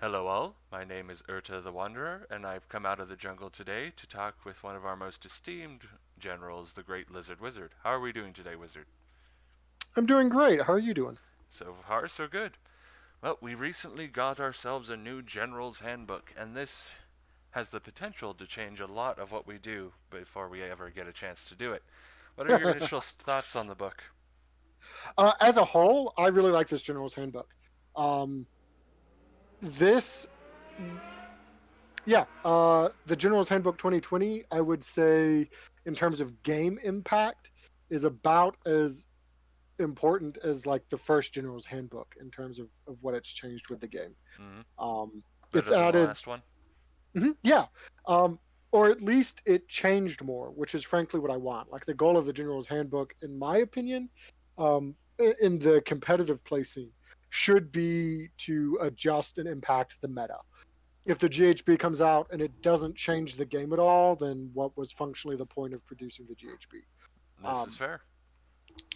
Hello all, my name is Erta the Wanderer, and I've come out of the jungle today to talk with one of our most esteemed generals, the Great Lizard Wizard. How are we doing today, Wizard? I'm doing great. How are you doing? So far, so good. Well, we recently got ourselves a new General's Handbook, and this has the potential to change a lot of what we do before we ever get a chance to do it. What are your initial thoughts on the book? As a whole, I really like this General's Handbook. Um, this, the General's Handbook 2020, I would say, in terms of game impact, is about as important as like the first General's Handbook in terms of what it's changed with the game. Mm-hmm. Um, it's Better than the added, last one? yeah, um, or at least it changed more, which is frankly what I want. Like the goal of the General's Handbook, in my opinion, in the competitive play scene, should be to adjust and impact the meta. If the GHB comes out and it doesn't change the game at all, then what was functionally the point of producing the GHB? This is Um, fair.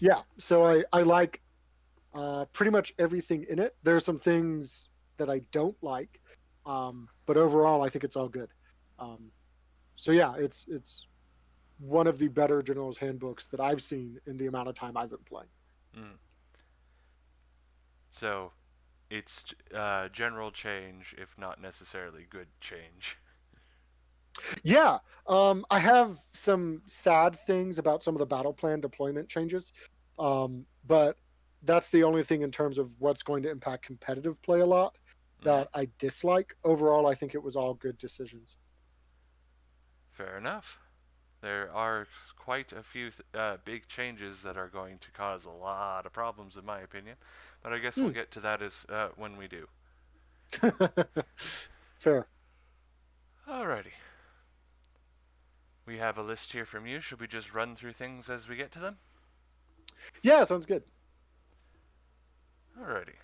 yeah, so I like pretty much everything in it. There are some things that I don't like, but overall, I think it's all good. Um, so yeah, it's one of the better General's Handbooks that I've seen in the amount of time I've been playing. Mm. So, it's general change, if not necessarily good change. Yeah, I have some sad things about some of the battle plan deployment changes, but that's the only thing in terms of what's going to impact competitive play a lot Mm-hmm. that I dislike. Overall, I think it was all good decisions. Fair enough. There are quite a few big changes that are going to cause a lot of problems, in my opinion. But I guess we'll Hmm. get to that as when we do. Fair. Alrighty. We have a list here from you. Should we just run through things as we get to them? Yeah, sounds good. Alrighty.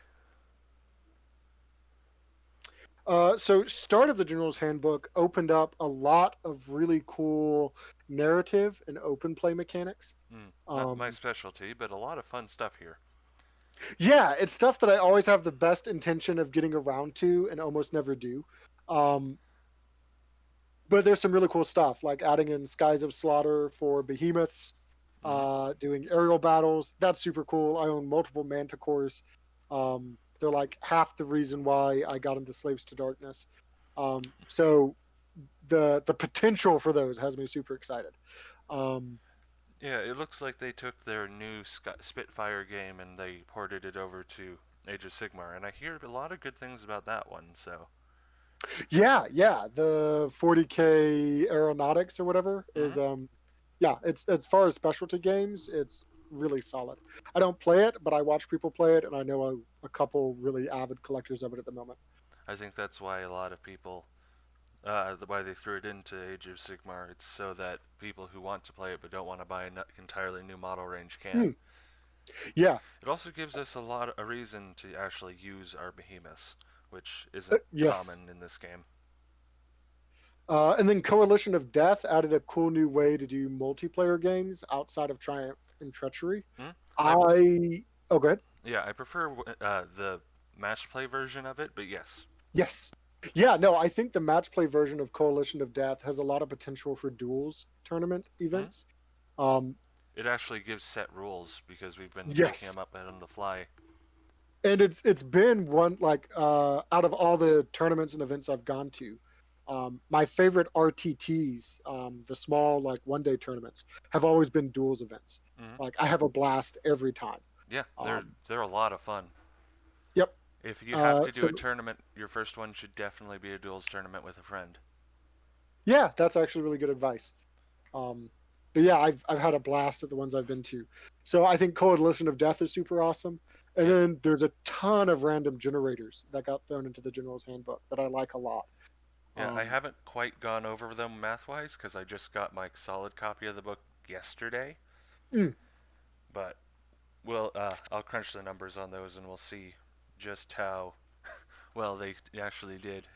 So start of the General's Handbook opened up a lot of really cool narrative and open play mechanics. Not my Um, specialty, but a lot of fun stuff here. yeah, it's stuff that I always have the best intention of getting around to and almost never do. Um, but there's some really cool stuff like adding in Skies of Slaughter for behemoths, Mm-hmm. doing aerial battles. That's super cool. I own multiple manticores. They're like half the reason why I got into Slaves to Darkness. So the potential for those has me super excited. Um, Yeah, it looks like they took their new Spitfire game and they ported it over to Age of Sigmar, and I hear a lot of good things about that one. So, yeah, the 40K aeronautics or whatever mm-hmm. is yeah, it's as far as specialty games, it's really solid. I don't play it, but I watch people play it, and I know a couple really avid collectors of it at the moment. I think that's why a lot of people why they threw it into Age of Sigmar. It's so that people who want to play it but don't want to buy an entirely new model range can. Hmm. Yeah, It also gives us a reason to actually use our behemoths, which isn't yes. common in this game. And then Coalition of Death added a cool new way to do multiplayer games outside of Triumph and Treachery. Hmm? I I oh, good. Yeah, I prefer the match play version of it, but yes. Yes. Yeah, no, I think the match play version of Coalition of Death has a lot of potential for duels tournament Hmm? events. Um, It actually gives set rules because we've been making yes. them up on the fly. And it's been one like out of all the tournaments and events I've gone to, my favorite RTTs, the small like 1 day tournaments, have always been duels events. Hmm? Like I have a blast every time. Yeah, Um, they're a lot of fun. yep. If you have to do So a tournament, your first one should definitely be a duels tournament with a friend. yeah, that's actually really good advice. Um, but yeah, I've had a blast at the ones I've been to. So I think Coalition of Death is super awesome. And Yep. then there's a ton of random generators that got thrown into the General's Handbook that I like a lot. Yeah, I Um, haven't quite gone over them math wise because I just got my solid copy of the book yesterday. mm, But I'll crunch the numbers on those and we'll see just how well they actually did.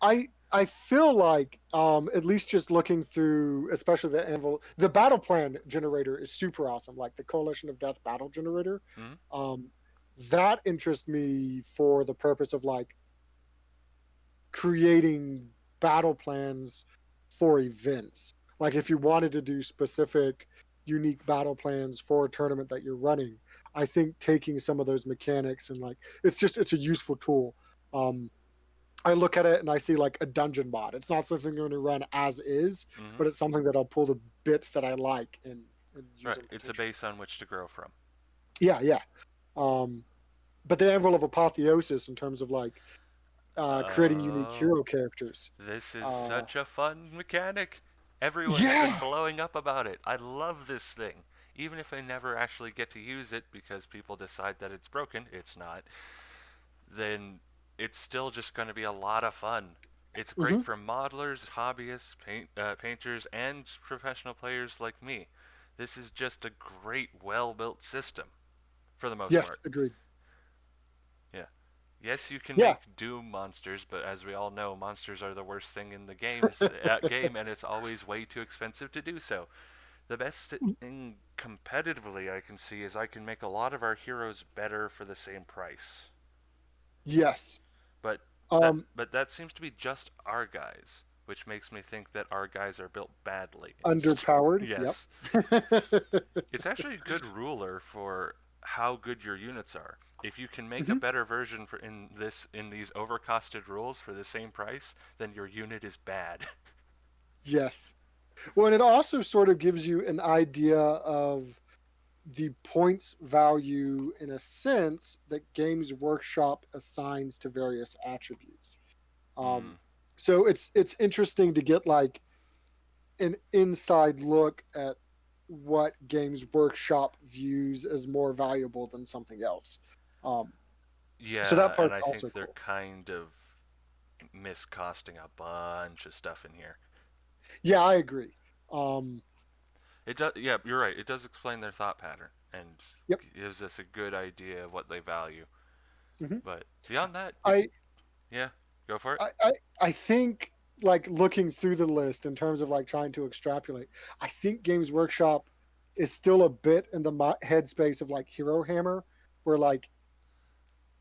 I feel like at least just looking through, especially the anvil, the battle plan generator is super awesome. Like the Coalition of Death battle generator, Hmm? um, that interests me for the purpose of like creating battle plans for events. Like if you wanted to do specific, unique battle plans for a tournament that you're running, I think taking some of those mechanics and like it's a useful tool. Um, I look at it and I see like a dungeon mod. It's not something I'm going to run as is, Hmm. but it's something that I'll pull the bits that I like and use Right. them It's a potentially. base on which to grow from. Yeah, yeah. Um, but the Anvil of Apotheosis in terms of like creating unique Oh, hero characters. this is Uh, such a fun mechanic. Everyone's been yeah. blowing up about it. I love this thing. Even if I never actually get to use it because people decide that it's broken, it's not, then it's still just going to be a lot of fun. It's great Hmm. for modelers, hobbyists, painters, and professional players like me. This is just a great, well built system for the most Yes, part. agreed. Yeah. Yes, you can Yeah. make Doom monsters, but as we all know, monsters are the worst thing in the games at game, and it's always way too expensive to do so. The best thing competitively I can see is I can make a lot of our heroes better for the same price. Yes. But that Um, but that seems to be just our guys, which makes me think that our guys are built badly. underpowered. Yep. Yes. It's actually a good ruler for how good your units are. If you can make a Hmm. better version for in these overcosted rules for the same price, then your unit is bad. Yes. Well, and it also sort of gives you an idea of the points value in a sense that Games Workshop assigns to various attributes. Um, Mm, so it's interesting to get like an inside look at what Games Workshop views as more valuable than something else. Um, so that yeah, and part's I also think they're cool. kind of miscosting a bunch of stuff in here. Yeah, I agree. Um, It does. Yeah, you're right. It does explain their thought pattern and yep. gives us a good idea of what they value. Hmm. But beyond that, it's I, yeah. Go for it. I think like looking through the list in terms of like trying to extrapolate, I think Games Workshop is still a bit in the headspace of like Hero Hammer, where like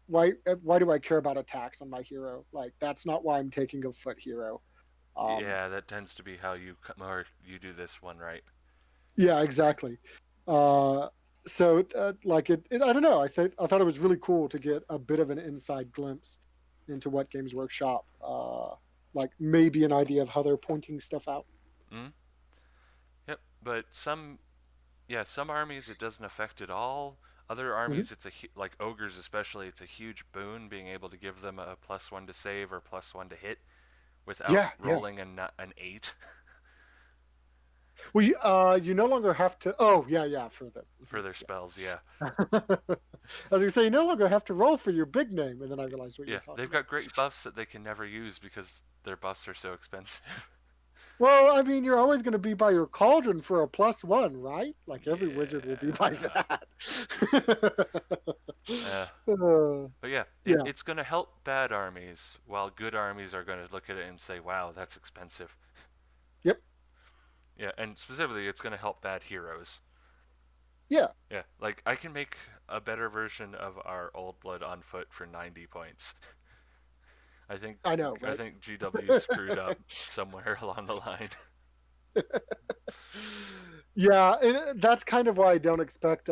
why do I care about attacks on my hero? Like that's not why I'm taking a foot hero. Um, Yeah, that tends to be how you come or you do this one, right? yeah, exactly. Uh, so like I don't know. I thought it was really cool to get a bit of an inside glimpse into what Games Workshop like maybe an idea of how they're pointing stuff out. Mm. Yep. But some armies it doesn't affect at all. Other Hmm. armies, like ogres especially, it's a huge boon being able to give them a +1 to save or +1 to hit without Yeah, yeah. rolling an 8 Well, you no longer have to. Oh, yeah, yeah, for the. for Mhm, their spells. Yeah. yeah. I was gonna say you no longer have to roll for your big name, and then I realized what you Yeah, were talking they've about. got great buffs that they can never use because their buffs are so expensive. Well, I mean, you're always going to be by your cauldron for a +1, right? Like every wizard will be by Yeah. that. Uh, uh, but yeah, yeah. it's going to help bad armies, while good armies are going to look at it and say, wow, that's expensive. Yep. Yeah, and specifically, it's going to help bad heroes. Yeah. Yeah, like I can make a better version of our Old Blood on foot for 90 points. I think I know, I right? think GW screwed up somewhere along the line. Yeah, and that's kind of why I don't expect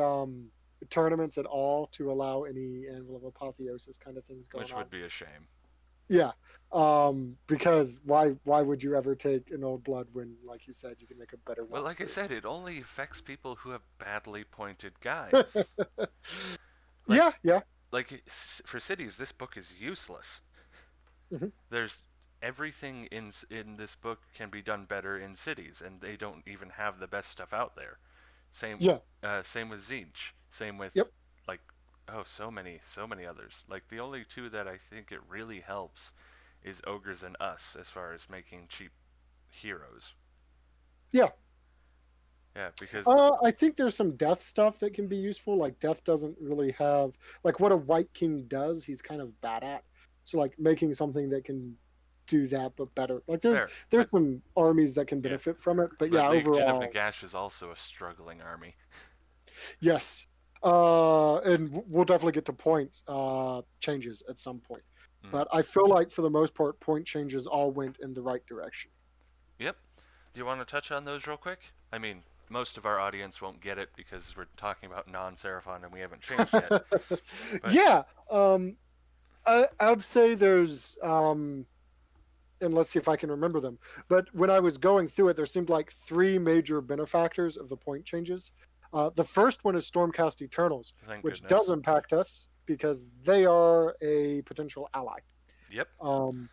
tournaments at all to allow any Anvil of Apotheosis kind of things going Which on. would be a shame. Yeah. Because why would you ever take an old blood when, like you said, you can make a better Well, one like I for said, it only affects people who have badly pointed guys. Like Yeah, yeah. for cities, this book is useless. Hmm. There's everything in this book can be done better in cities, and they don't even have the best stuff out there. Same Yeah. same with Zinch. Same Yep. with like so many others. Like the only two that I think it really helps is ogres and us as far as making cheap heroes. Yeah. Yeah, because I think there's some death stuff that can be useful. Like death doesn't really have like what a white king does. He's kind of bad at. So like making something that can do that but better. Like fair, there's but some armies that can yeah, benefit from it. But but yeah, Legion of overall, Nagash is also a struggling army. yes. And we'll definitely get to points changes at some point. Mm. But I feel like for the most part, point changes all went in the right direction. Yep. Do you want to touch on those real quick? I mean, most of our audience won't get it because we're talking about non-Seraphon and we haven't changed yet. But Yeah, I'd say there's and let's see if I can remember them. But when I was going through it, there seemed like three major benefactors of the point changes. The first one is Stormcast Eternals, thank which does goodness. impact us because they are a potential ally. Yep. Um,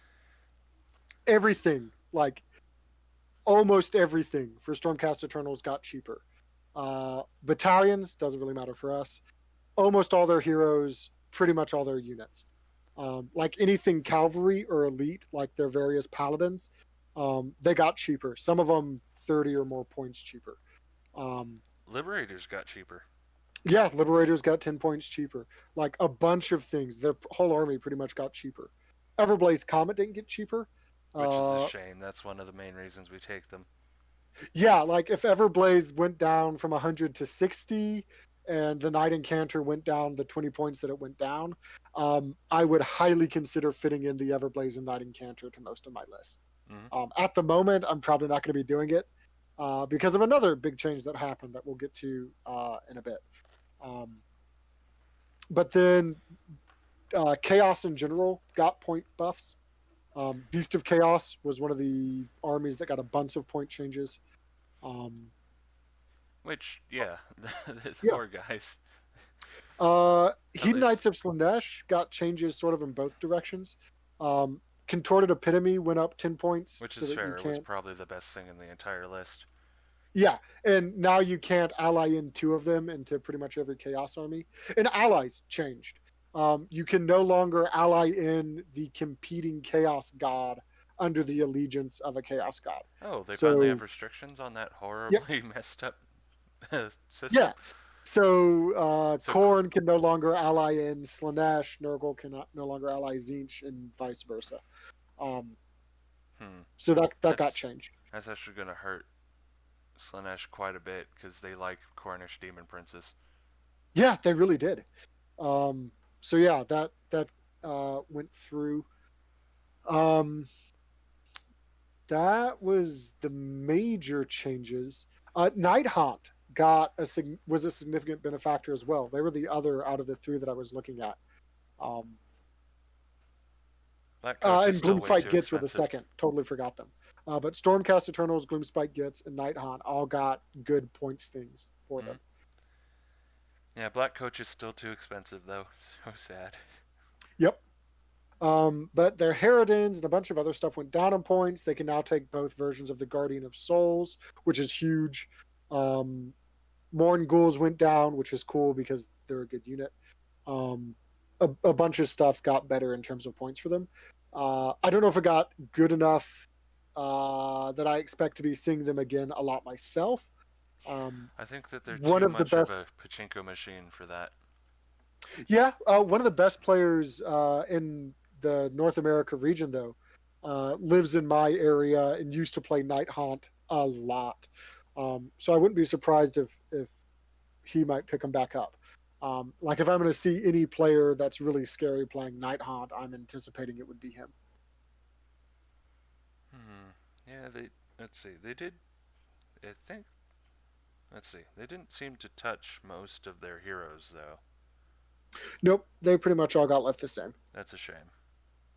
everything, like almost everything for Stormcast Eternals got cheaper. Battalions doesn't really matter for us. Almost all their heroes, pretty much all their units. Like anything cavalry or elite, like their various paladins, they got cheaper. Some of them 30 or more points cheaper. Um, Liberators got cheaper, yeah, Liberators got 10 points cheaper. Like a bunch of things. Their whole army pretty much got cheaper. Everblaze Comet didn't get cheaper. which is a Uh, shame. That's one of the main reasons we take them. yeah, like if Everblaze went down from 100 to 60 and the Knight Encanter went down the 20 points that it went down, I would highly consider fitting in the Everblaze and Knight Encanter to most of my list. Mm-hmm. At the moment, I'm probably not going to be doing it because of another big change that happened that we'll get to in a bit. Um, but then Chaos in general got point buffs. Beast of Chaos was one of the armies that got a bunch of point changes. Um, Which, yeah, the yeah. poor guys. Hedonites least- of Slanesh got changes sort of in both directions. Contorted Epitome went up 10 points. Which so is that fair. you It was can't. probably the best thing in the entire list. Yeah, and now you can't ally in two of them into pretty much every Chaos army. And allies changed. You can no longer ally in the competing Chaos God under the allegiance of a Chaos God. Oh, they finally So, have restrictions on that yep, horribly messed up system? yeah. So So, Khorne can no longer ally in Slanesh, Nurgle can no longer ally Zinch, and vice versa. Um, hmm. so that got That's, changed. that's actually going to hurt Slanesh quite a bit because they like Cornish demon princes. Yeah, they really did. So yeah, that went through. Um, that was the major changes. Night Haunt was a significant benefactor as well. They were the other out of the three that I was looking at. Black Coach is And still way Gloomspite too Gits were the expensive. second. Totally forgot them. But Stormcast Eternals, Gloomspite Gits, and Night Haunt all got good points things for Mm-hmm. them. Yeah, Black Coach is still too expensive though. So sad. Yep. But their Harridans and a bunch of other stuff went down in points. They can now take both versions of the Guardian of Souls, which is huge. Morn Ghouls went down, which is cool because they're a good unit. Um, a bunch of stuff got better in terms of points for them. I don't know if it got good enough that I expect to be seeing them again a lot myself. I think that they're One too of the much of best, a pachinko machine for that. yeah, one of the best players in the North America region, though, lives in my area and used to play Night Haunt a lot. So I wouldn't be surprised if he might pick him back up. Like if I'm going to see any player that's really scary playing Night Haunt, I'm anticipating it would be him. Yeah, let's see. They did. I think. Let's see. They didn't seem to touch most of their heroes though. Nope, they pretty much all got left the same. That's a shame.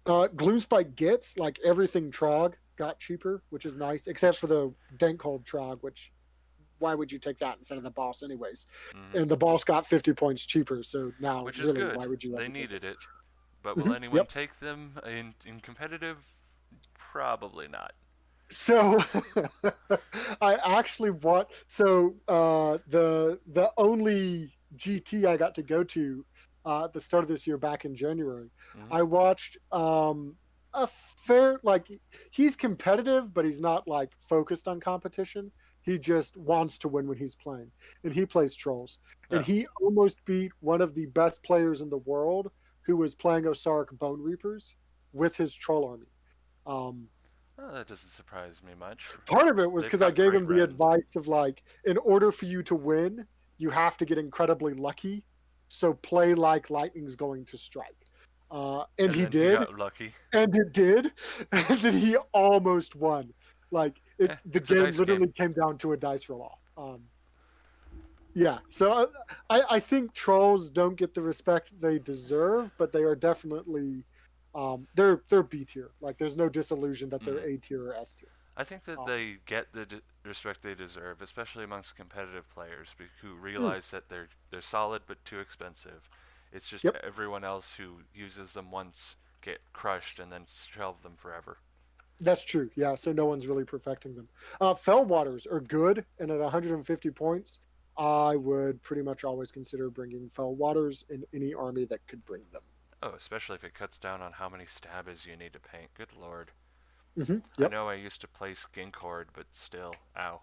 Gloomspite Gits, like everything Trog, got cheaper, which is nice, except Which. for the Dankhold Trog, which why would you take that instead of the boss anyways? Mm-hmm. And the boss got 50 points cheaper, so now Which is really, good. why would you They ever take needed it. it? But will anyone Yep. take them in competitive? Probably not. So I actually want the only GT I got to go to at the start of this year back in January, Mm-hmm. I watched a fair like he's competitive, but he's not like focused on competition. He just wants to win when he's playing, and he plays trolls. And Oh. he almost beat one of the best players in the world who was playing Osaric Bone Reapers with his troll army. Um, Oh, that doesn't surprise me much. Part of it was They've because I got gave great him the rend. advice of like, in order for you to win, you have to get incredibly lucky. So play like lightning's going to strike. And And he then he did, got lucky. and it did, and then he almost won. Like the It's a game dice game. literally came down to a dice roll off. Yeah, so I think trolls don't get the respect they deserve, but they are definitely they're B tier. Like there's no disillusion that they're Mm. A tier or S tier. I think that Um, they get the respect they deserve, especially amongst competitive players who mm, realize that they're solid but too expensive. It's just yep, everyone else who uses them once get crushed and then shelve them forever. that's true. Yeah, so no one's really perfecting them. Fell waters are good, and at 150 points, I would pretty much always consider bringing fell waters in any army that could bring them. Oh, especially if it cuts down on how many stabbers you need to paint. Good lord. I Yep. know I used to play skink horde, but still, ow.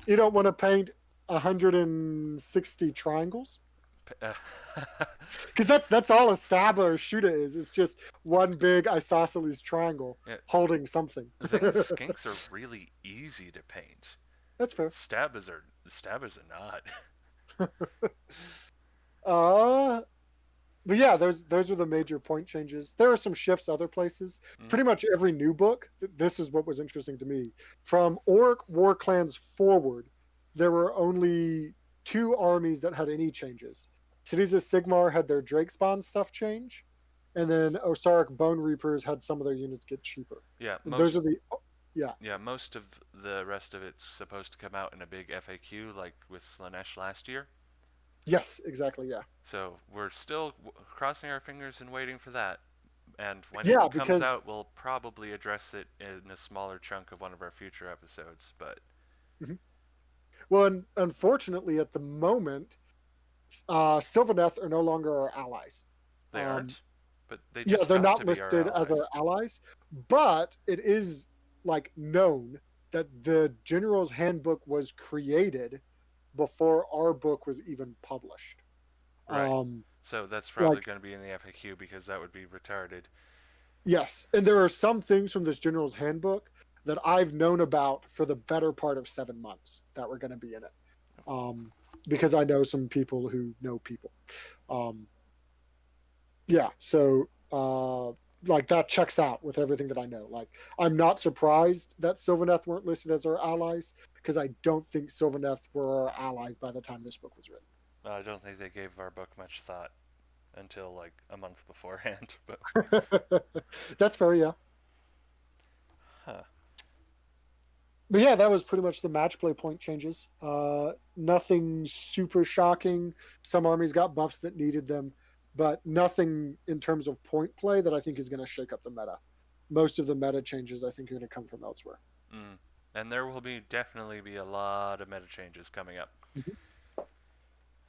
You don't want to paint 160 triangles because that's all a stab or a shooter is. It's just one big isosceles triangle Yeah, holding something. the thing is, skinks are really easy to paint. That's fair. Stabbers are not. Uh, but yeah, those are the major point changes. There are some shifts other places. Mm. Pretty much every new book. This is what was interesting to me. From Orc War Clans forward, there were only two armies that had any changes. Cities of Sigmar had their Drakespawn stuff change, and then Osaric Bone Reapers had some of their units get cheaper. Yeah, And those are most the yeah. yeah most of the rest of it's supposed to come out in a big FAQ, like with Slanesh last year. Yes, exactly. Yeah. So we're still crossing our fingers and waiting for that. And when it Yeah, comes because out, we'll probably address it in a smaller chunk of one of our future episodes. But mhm. Well, unfortunately, at the moment, Sylvaneth are no longer our allies. they Um, aren't. But they yeah, just they're got not to be our listed as our allies. allies, but it is like known that the General's Handbook was created before our book was even published. Right. Um, So that's probably like going to be in the FAQ because that would be retarded. yes, and there are some things from this General's Handbook that I've known about for the better part of 7 months that were going to be in it, because I know some people who know people. Um, yeah, so like that checks out with everything that I know. Like I'm not surprised that Sylvaneth weren't listed as our allies because I don't think Sylvaneth were our allies by the time this book was written. I don't think they gave our book much thought until like a month beforehand. But That's fair, yeah. huh. But yeah, that was pretty much the match play point changes. Nothing super shocking. Some armies got buffs that needed them, but nothing in terms of point play that I think is going to shake up the meta. Most of the meta changes I think are going to come from elsewhere. Mm. And there will definitely be a lot of meta changes coming up. Mhm.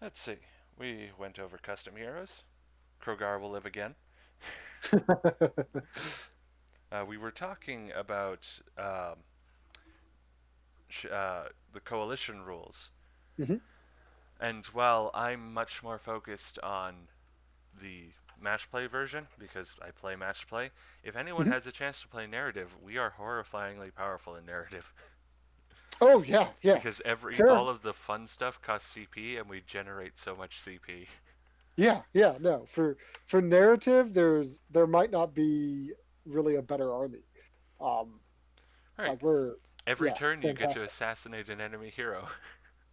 Let's see. We went over custom heroes. Krogar will live again. We were talking about the coalition rules. Mhm. And while I'm much more focused on the match play version because I play match play, if anyone Mhm. has a chance to play narrative, we are horrifyingly powerful in narrative Oh yeah, yeah. because Sure. all of the fun stuff costs CP and we generate so much CP. Yeah, yeah. No, for narrative, there might not be really a better army. Um, All right. like we're Every yeah, turn you get to fantastic. assassinate an enemy hero.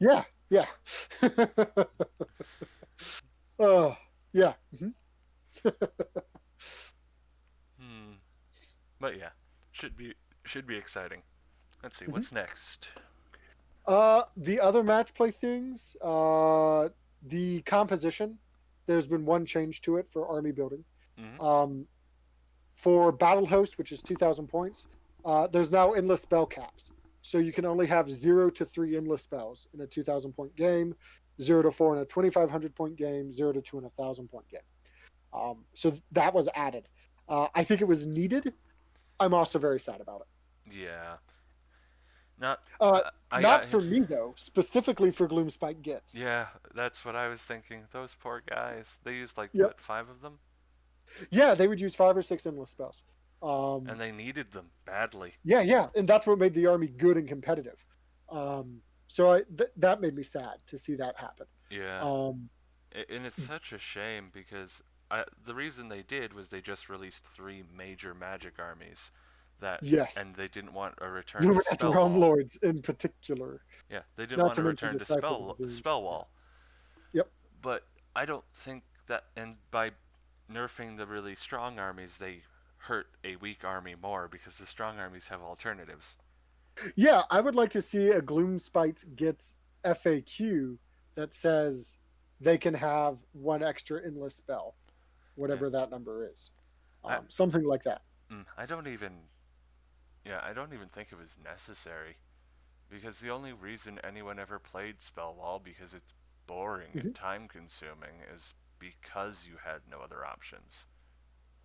Yeah, yeah. uh, yeah. Mhm. Hmm. But yeah, should be should be exciting. Let's see Mhm. what's next. The other match play things, the composition. There's been one change to it for army building. Hmm. Um, for battle host, which is 2,000 points, there's now endless spell caps. So you can only have 0 to 3 endless spells in a 2,000 point game, 0 to 4 in a 2,500 point game, 0 to 2 in a 1,000 point game. So that was added. I think it was needed. I'm also very sad about it. Yeah. Not. Uh, I Not got. for me though, specifically for Gloomspike Gits. Yeah, that's what I was thinking. Those poor guys. They used like Yep. what 5 of them, Yeah, they would use 5 or 6 endless spells. Um, and they needed them badly. yeah, yeah, and that's what made the army good and competitive. So that made me sad to see that happen. Yeah. Um, And it's such a shame because the reason they did was they just released three major magic armies that, Yes, and they didn't want a return to Lumineth spell Realm wall. Lords in particular, Yeah, they didn't not want to to mention return to Disciples of Zinj. spell Yeah. wall. Yep. But I don't think that, and by nerfing the really strong armies, they hurt a weak army more because the strong armies have alternatives. Yeah, I would like to see a Gloomspite gets FAQ that says they can have one extra endless spell, Yeah, whatever that number is. I Something like that. I don't even, yeah, I don't even think it was necessary because the only reason anyone ever played spell wall, because it's boring Hmm. and time consuming, is because you had no other options.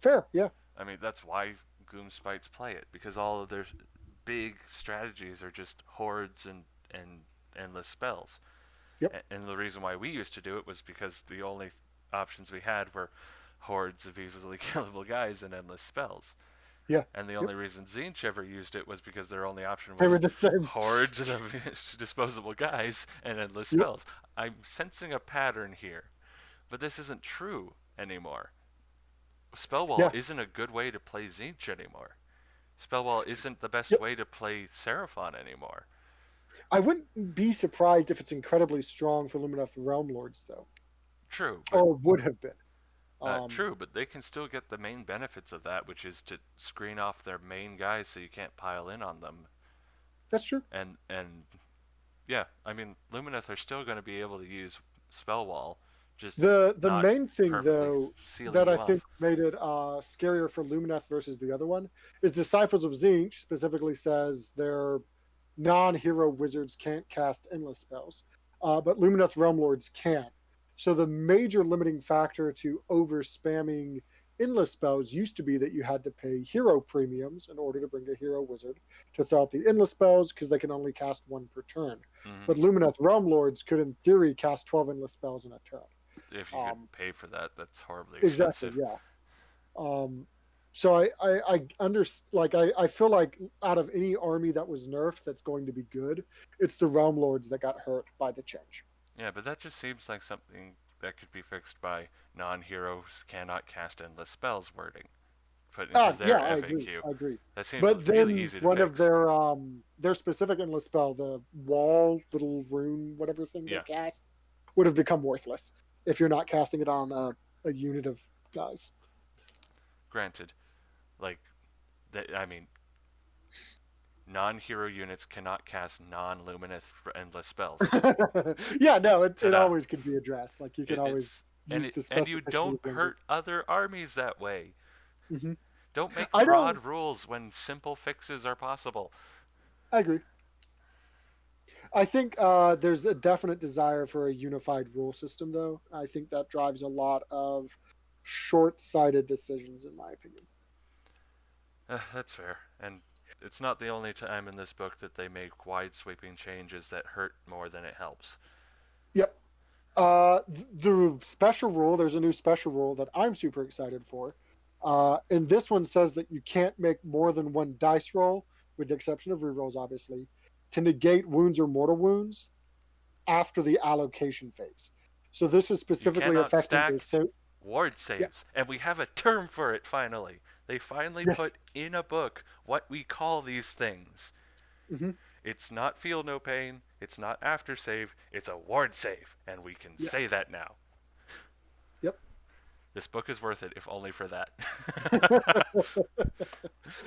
Fair, yeah. I mean, that's why Gloomspites play it, because all of their big strategies are just hordes and endless spells. Yep. And the reason why we used to do it was because the only options we had were hordes of easily killable guys and endless spells. Yeah. And the Yep. only reason Zinch ever used it was because their only option They were was the same. hordes of disposable guys and endless Yep. spells. I'm sensing a pattern here, but this isn't true anymore. Spellwall Yeah. isn't a good way to play Zinch anymore. Spellwall isn't the best Yep. way to play Seraphon anymore. I wouldn't be surprised if it's incredibly strong for Lumineth Realm Lords, though, True, but or would have been. true, but they can still get the main benefits of that, which is to screen off their main guys so you can't pile in on them. That's true. And yeah, I mean, Lumineth are still going to be able to use Spellwall, just The not main thing perfectly though sealing that I you think off. made it scarier for Lumineth versus the other one is Disciples of Zinch specifically says their non-hero wizards can't cast endless spells, but Lumineth Realm Lords can. So the major limiting factor to over spamming endless spells used to be that you had to pay hero premiums in order to bring a hero wizard to throw out the endless spells because they can only cast one per turn. Hmm. But Lumineth Realm Lords could, in theory, cast 12 endless spells in a turn. If you could Um, pay for that, that's horribly exactly, expensive. yeah. Um, so I under like I feel like out of any army that was nerfed that's going to be good, it's the Realm Lords that got hurt by the change. Yeah, but that just seems like something that could be fixed by non-heroes cannot cast endless spells wording put into their Yeah, I agree. FAQ. I agree. That seems But really then easy to one of fix. their specific endless spell, the wall little rune whatever thing they Yeah, cast, would have become worthless if you're not casting it on a unit of guys. granted, like I mean, non-hero units cannot cast non-luminous endless spells. Yeah, no, it Ta-da! always could be addressed. Like you can always It's use the and you specificity don't of language. hurt other armies that way. Hmm. Don't make I don't. broad rules when simple fixes are possible. I agree. I think there's a definite desire for a unified rule system, though. I think that drives a lot of short-sighted decisions, in my opinion. That's fair, and it's not the only time in this book that they make wide-sweeping changes that hurt more than it helps. Yep. The special rule. There's a new special rule that I'm super excited for, and this one says that you can't make more than one dice roll, with the exception of rerolls, obviously, to negate wounds or mortal wounds after the allocation phase. So this is You specifically cannot affecting the stack ward yeah. saves, and we have a term for it finally. They finally Yes. put in a book what we call these things. Hmm. It's not feel no pain, it's not after save, it's a ward save, and we can Yes. say that now. Yep. This book is worth it, if only for that.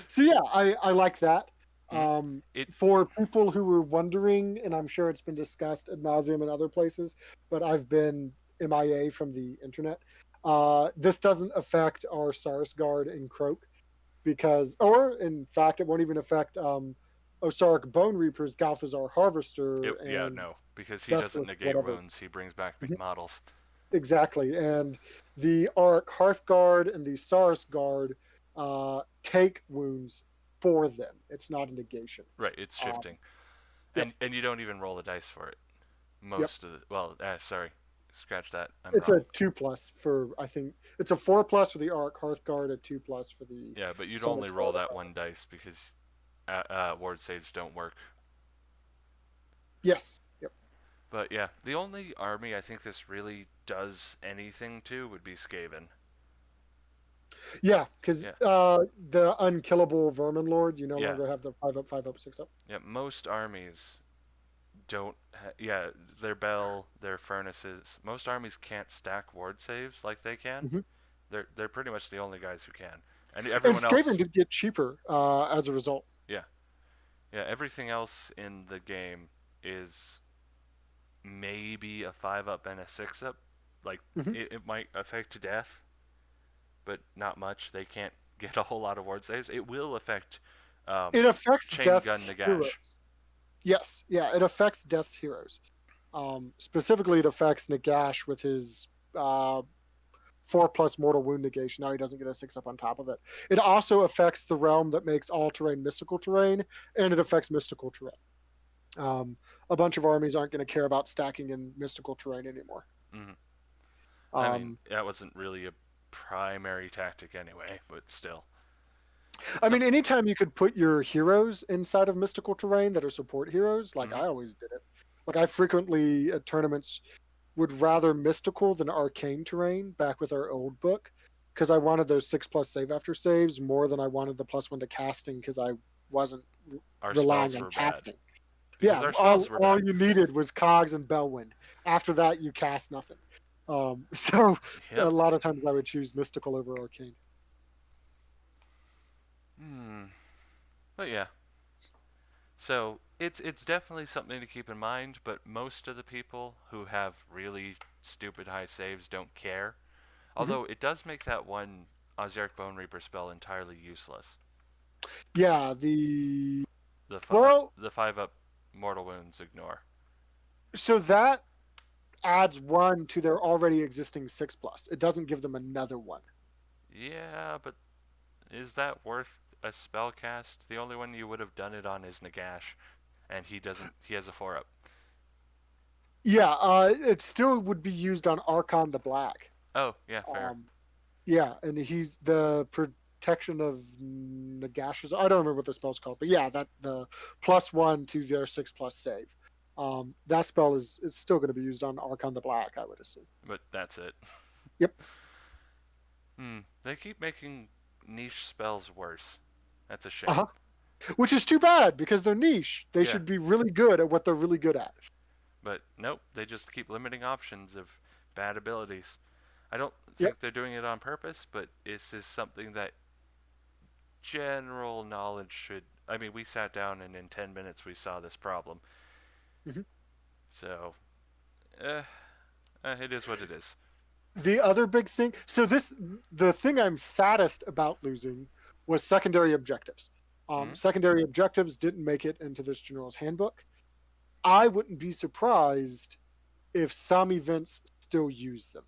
So yeah, I like that. Mm, it For people who were wondering, and I'm sure it's been discussed ad nauseum in other places, but I've been MIA from the internet. This doesn't affect our Sarsgaard and Croak because, or in fact, it won't even affect Osaric Bone Reapers, Galthazar Harvester, yeah, and no, because he doesn't Deathless negate whatever. wounds, he brings back big Mhm. models. Exactly, and the Auric Hearthguard and the Sarsgaard take wounds for them. It's not a negation. Right, it's Um, shifting. yep, And you don't even roll a dice for it. yep. Most of the well, sorry, scratch that. I'm It's wrong. a 2+ for I think it's a 4+ for the Auric Hearthguard, a 2+ for the Yeah, but you'd only roll Sarsgaard. that one dice because ward saves don't work. Yes, yep. But yeah, the only army I think this really does anything to would be Skaven. Yeah, because Yeah, the unkillable Vermin Lord, you no yeah, longer have the 5 up, 5 up, 6 up. yeah. Most armies don't. Yeah, their bell, their furnaces. Most armies can't stack ward saves like they can. Hmm. They're pretty much the only guys who can, and And everyone Skaven else. did get cheaper as a result. Yeah, yeah. Everything else in the game is maybe a 5 up and a 6 up. Like Hmm. it might affect death, but not much. They can't get a whole lot of ward saves. It will affect It affects chain Death's gun heroes. Nagash. Yes, yeah, it affects Death's heroes. Specifically, it affects Nagash with his 4+ mortal wound negation. Now he doesn't get a 6 up on top of it. It also affects the realm that makes all terrain mystical terrain, and it affects mystical terrain. A bunch of armies aren't going to care about stacking in mystical terrain anymore. Hmm. I mean, Um, that wasn't really a primary tactic anyway, but still. I So, mean, anytime you could put your heroes inside of mystical terrain that are support heroes, like hmm I always did it. Like I frequently at tournaments would rather mystical than arcane terrain back with our old book because I wanted those 6+ save after saves more than I wanted the +1 to casting because I wasn't our relying spells on were bad casting. because Yeah, our spells were all bad. you needed was cogs and bellwind. After that, you cast nothing. So a Yep. lot of times I would choose mystical over arcane. Hmm. But yeah. So it's definitely something to keep in mind, but most of the people who have really stupid high saves don't care. Hmm. Although it does make that one Ozeric Bone Reaper spell entirely useless. Yeah, well, The 5 up mortal wounds ignore. so that adds one to their already existing 6+. It doesn't give them another one. Yeah, but is that worth a spell cast? The only one you would have done it on is Nagash, and he doesn't. He has a 4 up. Yeah, it still would be used on Archon the Black. Oh yeah, fair. Um, yeah, and he's the protection of Nagash's. I don't remember what the spell's called, but yeah, that the +1 to their 6+ save. That spell is it's still going to be used on Archon the Black, I would assume. But that's it. Yep. They keep making niche spells worse. That's a Uh shame. huh. Which is too bad because they're niche. They Yeah, should be really good at what they're really good at. but nope. They just keep limiting options of bad abilities. I don't Yep. think they're doing it on purpose, but this is something that general knowledge should. I mean, we sat down and in 10 minutes we saw this problem. Hmm. So, eh, it is what it is. The other big thing, so the thing I'm saddest about losing was secondary objectives. Hmm? Secondary objectives didn't make it into this general's handbook. I wouldn't be surprised if some events still use them.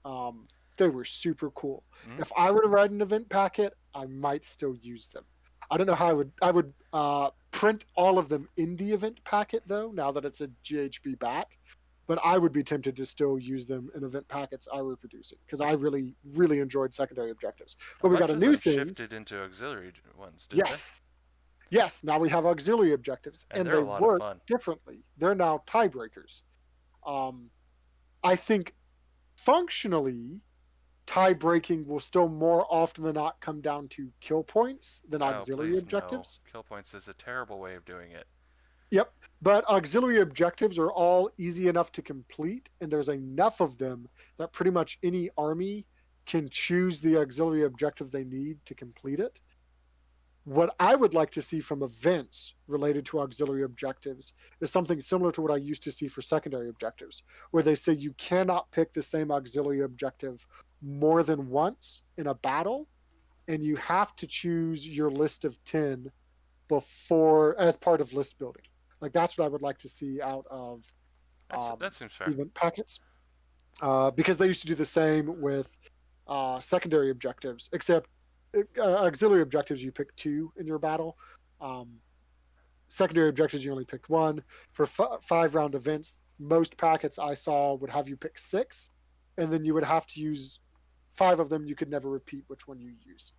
Um, they were super cool. Hmm? If I were to write an event packet, I might still use them. I don't know how I would print all of them in the event packet though. Now that it's a GHB back, but I would be tempted to still use them in event packets I were producing because I really really enjoyed secondary objectives. A But we got bunch a of new them thing. shifted into auxiliary ones, didn't they? Yes, yes. Now we have auxiliary objectives, And and they're they a lot of work fun. differently. They're now tiebreakers. Um, I think functionally tie breaking will still more often than not come down to kill points than Oh, auxiliary please no. objectives. Kill points is a terrible way of doing it. Yep. But auxiliary objectives are all easy enough to complete, and there's enough of them that pretty much any army can choose the auxiliary objective they need to complete it. What I would like to see from events related to auxiliary objectives is something similar to what I used to see for secondary objectives, where they say you cannot pick the same auxiliary objective more than once in a battle, and you have to choose your list of 10 before as part of list building. Like that's what I would like to see out of That seems fair. event packets, because they used to do the same with secondary objectives, except auxiliary objectives you pick 2 in your battle. Um, Secondary objectives you only picked 1. For 5-round events, most packets I saw would have you pick 6, and then you would have to use 5 of them. You could never repeat which one you used.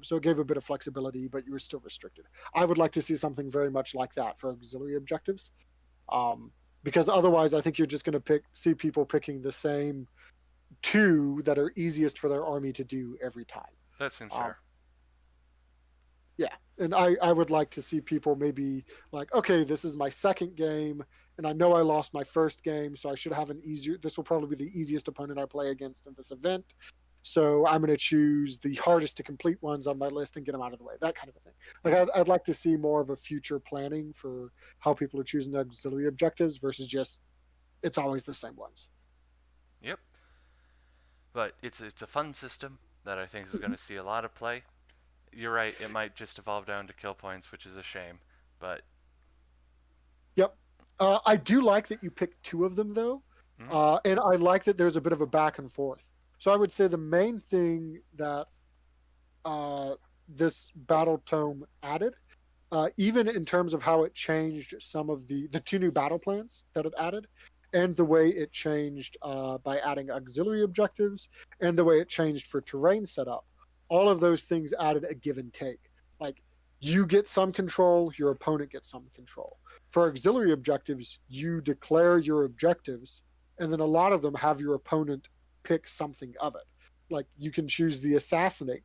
So it gave a bit of flexibility, but you were still restricted. I would like to see something very much like that for auxiliary objectives. Um, because otherwise I think you're just going to see people picking the same two that are easiest for their army to do every time. That seems Um, fair. yeah, and I would like to see people maybe like, okay, this is my second game, and I know I lost my first game, so I should have an easier. This will probably be the easiest opponent I play against in this event. So I'm going to choose the hardest to complete ones on my list and get them out of the way. That kind of a thing. Like I'd like to see more of a future planning for how people are choosing their auxiliary objectives versus just it's always the same ones. Yep. But it's a fun system that I think is going to see a lot of play. You're right. It might just evolve down to kill points, which is a shame. But Yep. I do like that you picked two of them though, mm, and I like that there's a bit of a back and forth. So I would say the main thing that uh, this battle tome added, even in terms of how it changed some of the two new battle plans that it added, and the way it changed by adding auxiliary objectives, and the way it changed for terrain setup. All of those things added a give and take. Like you get some control, your opponent gets some control. For auxiliary objectives, you declare your objectives, and then a lot of them have your opponent pick something of it. Like you can choose the assassinate,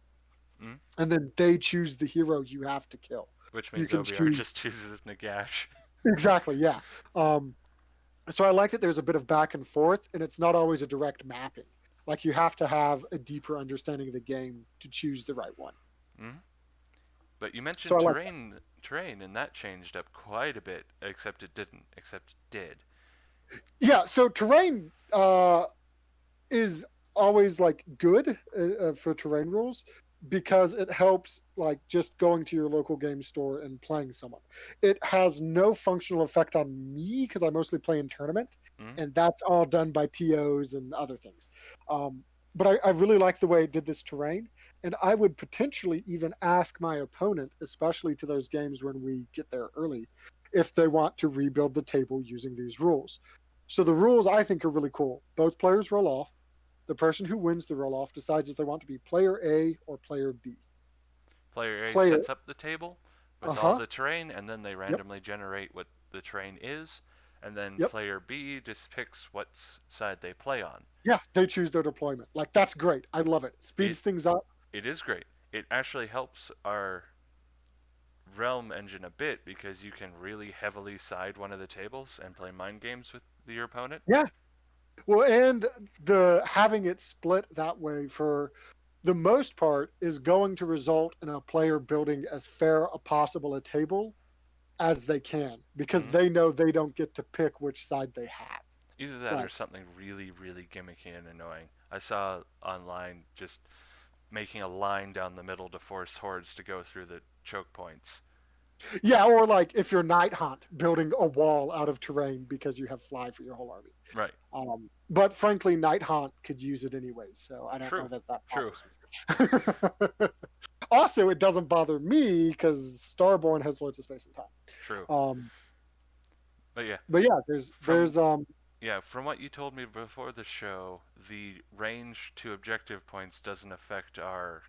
mm, and then they choose the hero you have to kill. which You means can OBR choose just chooses Nagash. exactly, yeah. So I like that there's a bit of back and forth, and it's not always a direct mapping. Like you have to have a deeper understanding of the game to choose the right one. Mm. But you So mentioned I like terrain, and that changed up quite a bit. Except it didn't. Except it did. that. Yeah. So terrain is always like good for terrain rules because it helps like just going to your local game store and playing someone. It has no functional effect on me because I mostly play in tournament, Mm. and that's all done by TOs and other things. But I really like the way it did this terrain, and I would potentially even ask my opponent, especially to those games when we get there early, if they want to rebuild the table using these rules. So the rules I think are really cool. Both players roll off. The person who wins the roll off decides if they want to be player A or player B. Player A Player, sets up the table uh with all huh, the terrain, and then they yep, randomly generate what the terrain is, and then yep, player B just picks what side they play on. yeah. They choose their deployment. Like that's great. I love it. It Speeds things up. it is great. It actually helps our realm engine a bit because you can really heavily side one of the tables and play mind games with your opponent. Yeah. Well, and the having it split that way for the most part is going to result in a player building as fair a possible a table as they can because Mm-hmm. they know they don't get to pick which side they have. Either that or Like, something really, really gimmicky and annoying. I saw online just making a line down the middle to force hordes to go through the choke points. yeah, or like if you're Night Hunt, building a wall out of terrain because you have fly for your whole army. Right. But frankly, Night Hunt could use it anyway, so I don't know True. that that True. bothers me. Also, it doesn't bother me because Starborn has loads of space and time. True. Um, But yeah, but yeah, from there's from what you told me before the show, the range to objective points doesn't affect our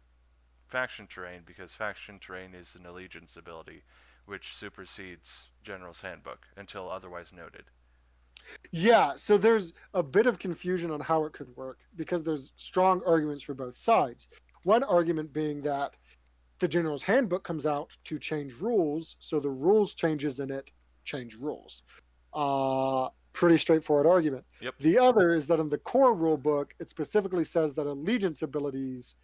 faction terrain because faction terrain is an allegiance ability, which supersedes General's Handbook until otherwise noted. yeah, so there's a bit of confusion on how it could work because there's strong arguments for both sides. One argument being that the General's Handbook comes out to change rules, so the rules changes in it change rules. Pretty straightforward argument. Yep. The other is that in the core rule book, it specifically says that allegiance abilities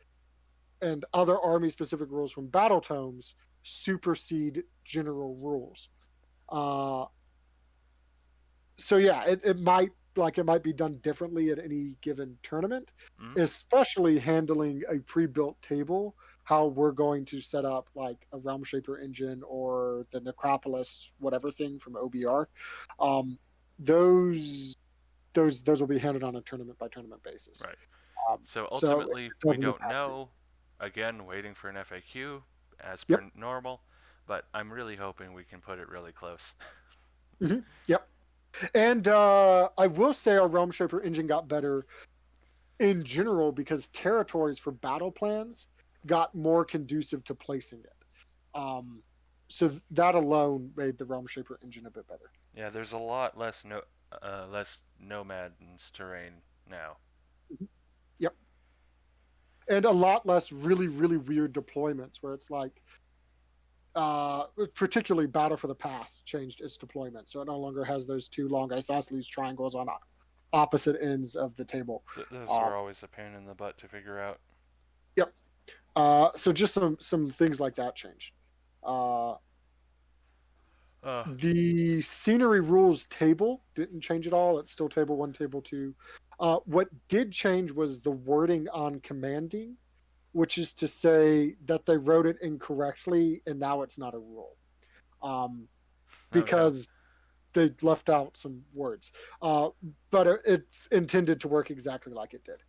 and other army specific rules from battle tomes supersede general rules. Uh, so yeah, it might be done differently at any given tournament, Mm-hmm. especially handling a pre-built table. How we're going to set up like a Realm Shaper engine or the Necropolis whatever thing from OBR. Um, those those will be handled on a tournament by tournament basis. Right. Um, So so it ultimately, we doesn't don't impact it. know. Again, waiting for an FAQ as Yep. per normal, but I'm really hoping we can put it really close. Yep. And I will say our Realm Shaper engine got better in general because territories for battle plans got more conducive to placing it. So that alone made the Realm Shaper engine a bit better. Yeah, there's a lot less less nomad's terrain now. Mhm. Yep. And a lot less really, really weird deployments where it's like, particularly Battle for the Past changed its deployment. So it no longer has those two long isosceles triangles on opposite ends of the table. Those Um, are always a pain in the butt to figure out. yep. So just some things like that changed. Uh, Uh, the scenery rules table didn't change at all. It's still table one, table two. What did change was the wording on commanding, which is to say that they wrote it incorrectly and now it's not a rule. Um, oh no. because they left out some words. Uh, but it's intended to work exactly like it did.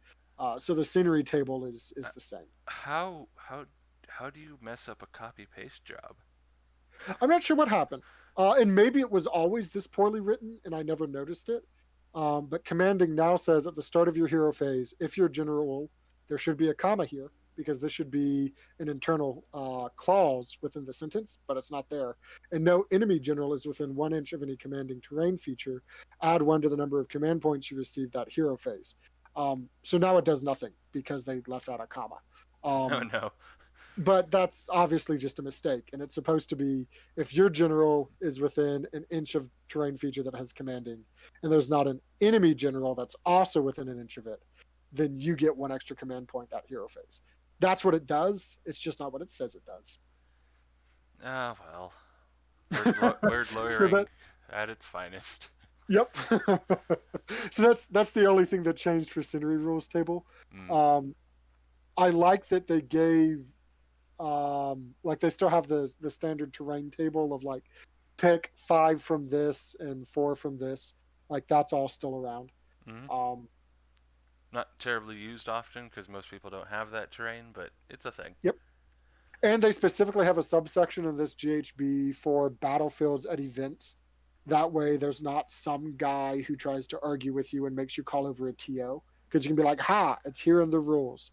So the scenery table Uh, is the same. how how how do you mess up a copy paste job? I'm not sure what happened. And maybe it was always this poorly written and I never noticed it. But commanding now says at the start of your hero phase, if you're general, there should be a comma here because this should be an internal clause within the sentence, but it's not there. And no enemy general is within 1 inch of any commanding terrain feature. Add one to the number of command points you receive that hero phase. So now it does nothing because they left out a comma. Oh Um, no. but that's obviously just a mistake. And it's supposed to be if your general is within 1 inch of terrain feature that has commanding, and there's not an enemy general that's also within 1 inch of it, then you get one extra command point that hero phase. That's what it does. It's just not what it says it does. Ah well. Word So lawyering that at its finest. yep. So that's the only thing that changed for scenery rules table. Mm. Um, I like that they gave like they still have the standard terrain table of like pick 5 from this and 4 from this, like that's all still around. Hmm. um Not terribly used often because most people don't have that terrain, but it's a thing. yep. And they specifically have a subsection in this GHB for battlefields at events. That way there's not some guy who tries to argue with you and makes you call over a TO, because you can be like, ha, it's here in the rules.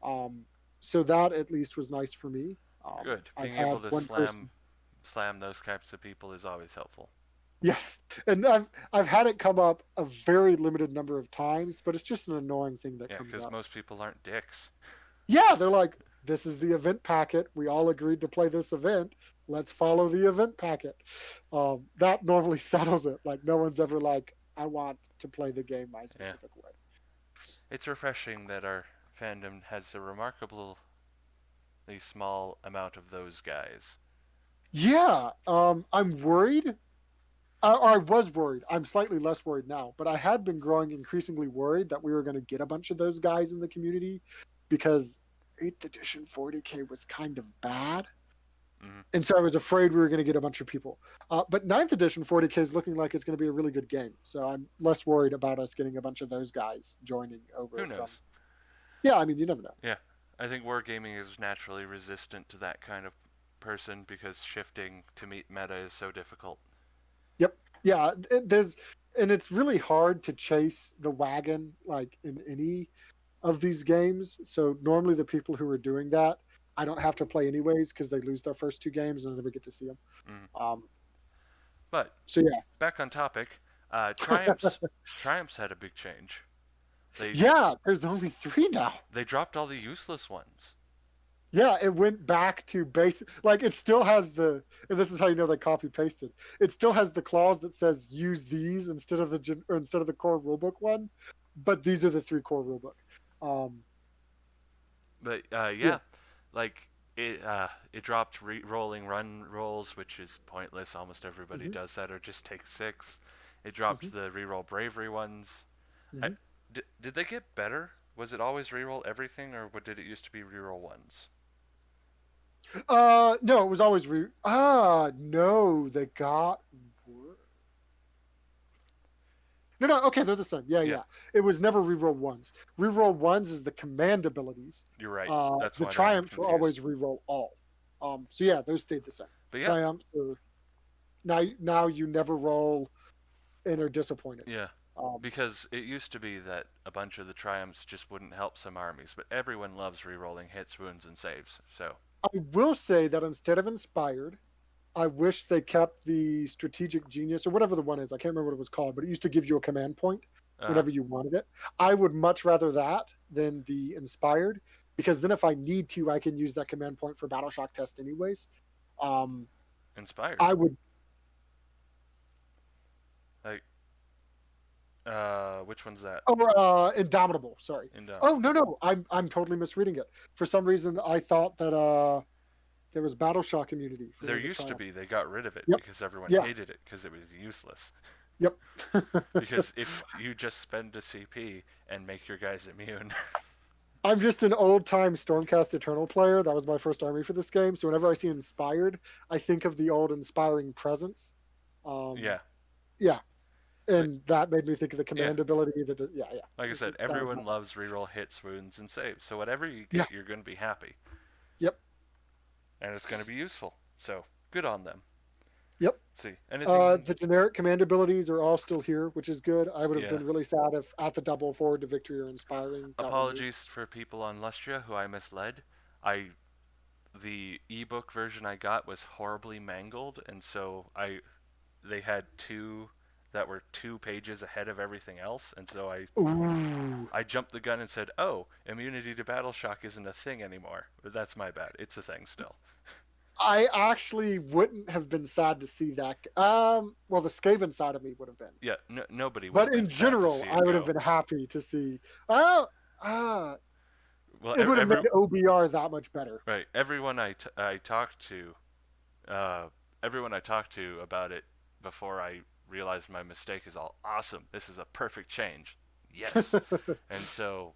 um so that at least was nice for me. Good. I've Being had able to one person. slam those types of people is always helpful. Yes, and I've had it come up a very limited number of times, but it's just an annoying thing that Yeah, comes because up. most people aren't dicks. Yeah, they're like, "This is the event packet. We all agreed to play this event. Let's follow the event packet." That normally settles it. Like no one's ever like, "I want to play the game my Yeah. specific way." It's refreshing that our fandom has a remarkably small amount of those guys. Yeah, I'm worried. I was worried. I'm slightly less worried now, but I had been growing increasingly worried that we were going to get a bunch of those guys in the community because 8th edition 40K was kind of bad. Hmm. And so I was afraid we were going to get a bunch of people. But 9th edition 40K is looking like it's going to be a really good game. So I'm less worried about us getting a bunch of those guys joining Who over from. knows? Yeah, I mean, you never know. Yeah, I think wargaming is naturally resistant to that kind of person because shifting to meet meta is so difficult. Yep. Yeah, and it's really hard to chase the wagon like in any of these games. So normally the people who are doing that, I don't have to play anyways because they lose their first 2 games and I never get to see them. Mm. Um, But so yeah, back on topic, Triumphs had a big change. They yeah. There's only 3 now. they dropped all the useless ones. Yeah, it went back to basic. Like it still has and this is how you know they copy pasted. It still has the clause that says use these instead of instead of the core rulebook one, but these are the 3 core rulebook. Um, But yeah. yeah, like it dropped rolling run rolls, which is pointless. Almost everybody Hmm. does that, or just take 6. It dropped Hmm. the reroll bravery ones. Hmm. Did they get better? Was it always reroll everything, or did it used to be reroll ones? No, it was always no, they got no, no. Okay, they're the same. Yeah, Yeah, yeah. It was never reroll ones. Reroll ones is the command abilities. you're right. That's The what I'm triumphs were always confused. reroll all. So yeah, those stayed the same. But yeah, Triumphs are now you never roll and are disappointed. yeah. Um, Because it used to be that a bunch of the triumphs just wouldn't help some armies, but everyone loves rerolling hits, wounds, and saves. So, I will say that instead of inspired, I wish they kept the strategic genius or whatever the one is. I can't remember what it was called, but it used to give you a command point Uh-huh. whenever you wanted it. I would much rather that than the inspired, because then if I need to, I can use that command point for battle shock test anyways. Um, Inspired. I would. Like, which one's that? Oh, Indomitable. Sorry. Oh Indomitable. no, no, I'm totally misreading it. For some reason, I thought that there was battle shock immunity There for the used to triumph. be. They got rid of it Yep. because everyone Yeah. hated it because it was useless. Yep. Because if you just spend a CP and make your guys immune. I'm just an old time Stormcast Eternal player. That was my first army for this game. So whenever I see Inspired, I think of the old Inspiring Presence. Um, Yeah. yeah, But and that made me think of the yeah, command ability. That yeah, yeah, like I said, that was everyone loves reroll hits, wounds, and saves. So whatever you yeah, get, you're going to be happy, yep, and it's going to be useful. So good on them. yep. See anything? The generic command abilities are all still here, which is good. I would have Yeah. been really sad if at the double forward to victory or inspiring got removed. Apologies for people on Lustria who I misled. I the ebook version I got was horribly mangled, and so they had two that were 2 pages ahead of everything else, and so Ooh, I jumped the gun and said, "Oh, immunity to battle shock isn't a thing anymore." But that's my bad. It's a thing still. I actually wouldn't have been sad to see that. Well, the Skaven side of me would have been. Yeah, nobody would have But in been sad to general, see I it would have go. been happy to see. Oh, Well, it would have made OBR that much better. right, I talked to, uh, everyone I talked to about it before I realized my mistake is all awesome. This is a perfect change. Yes, and so,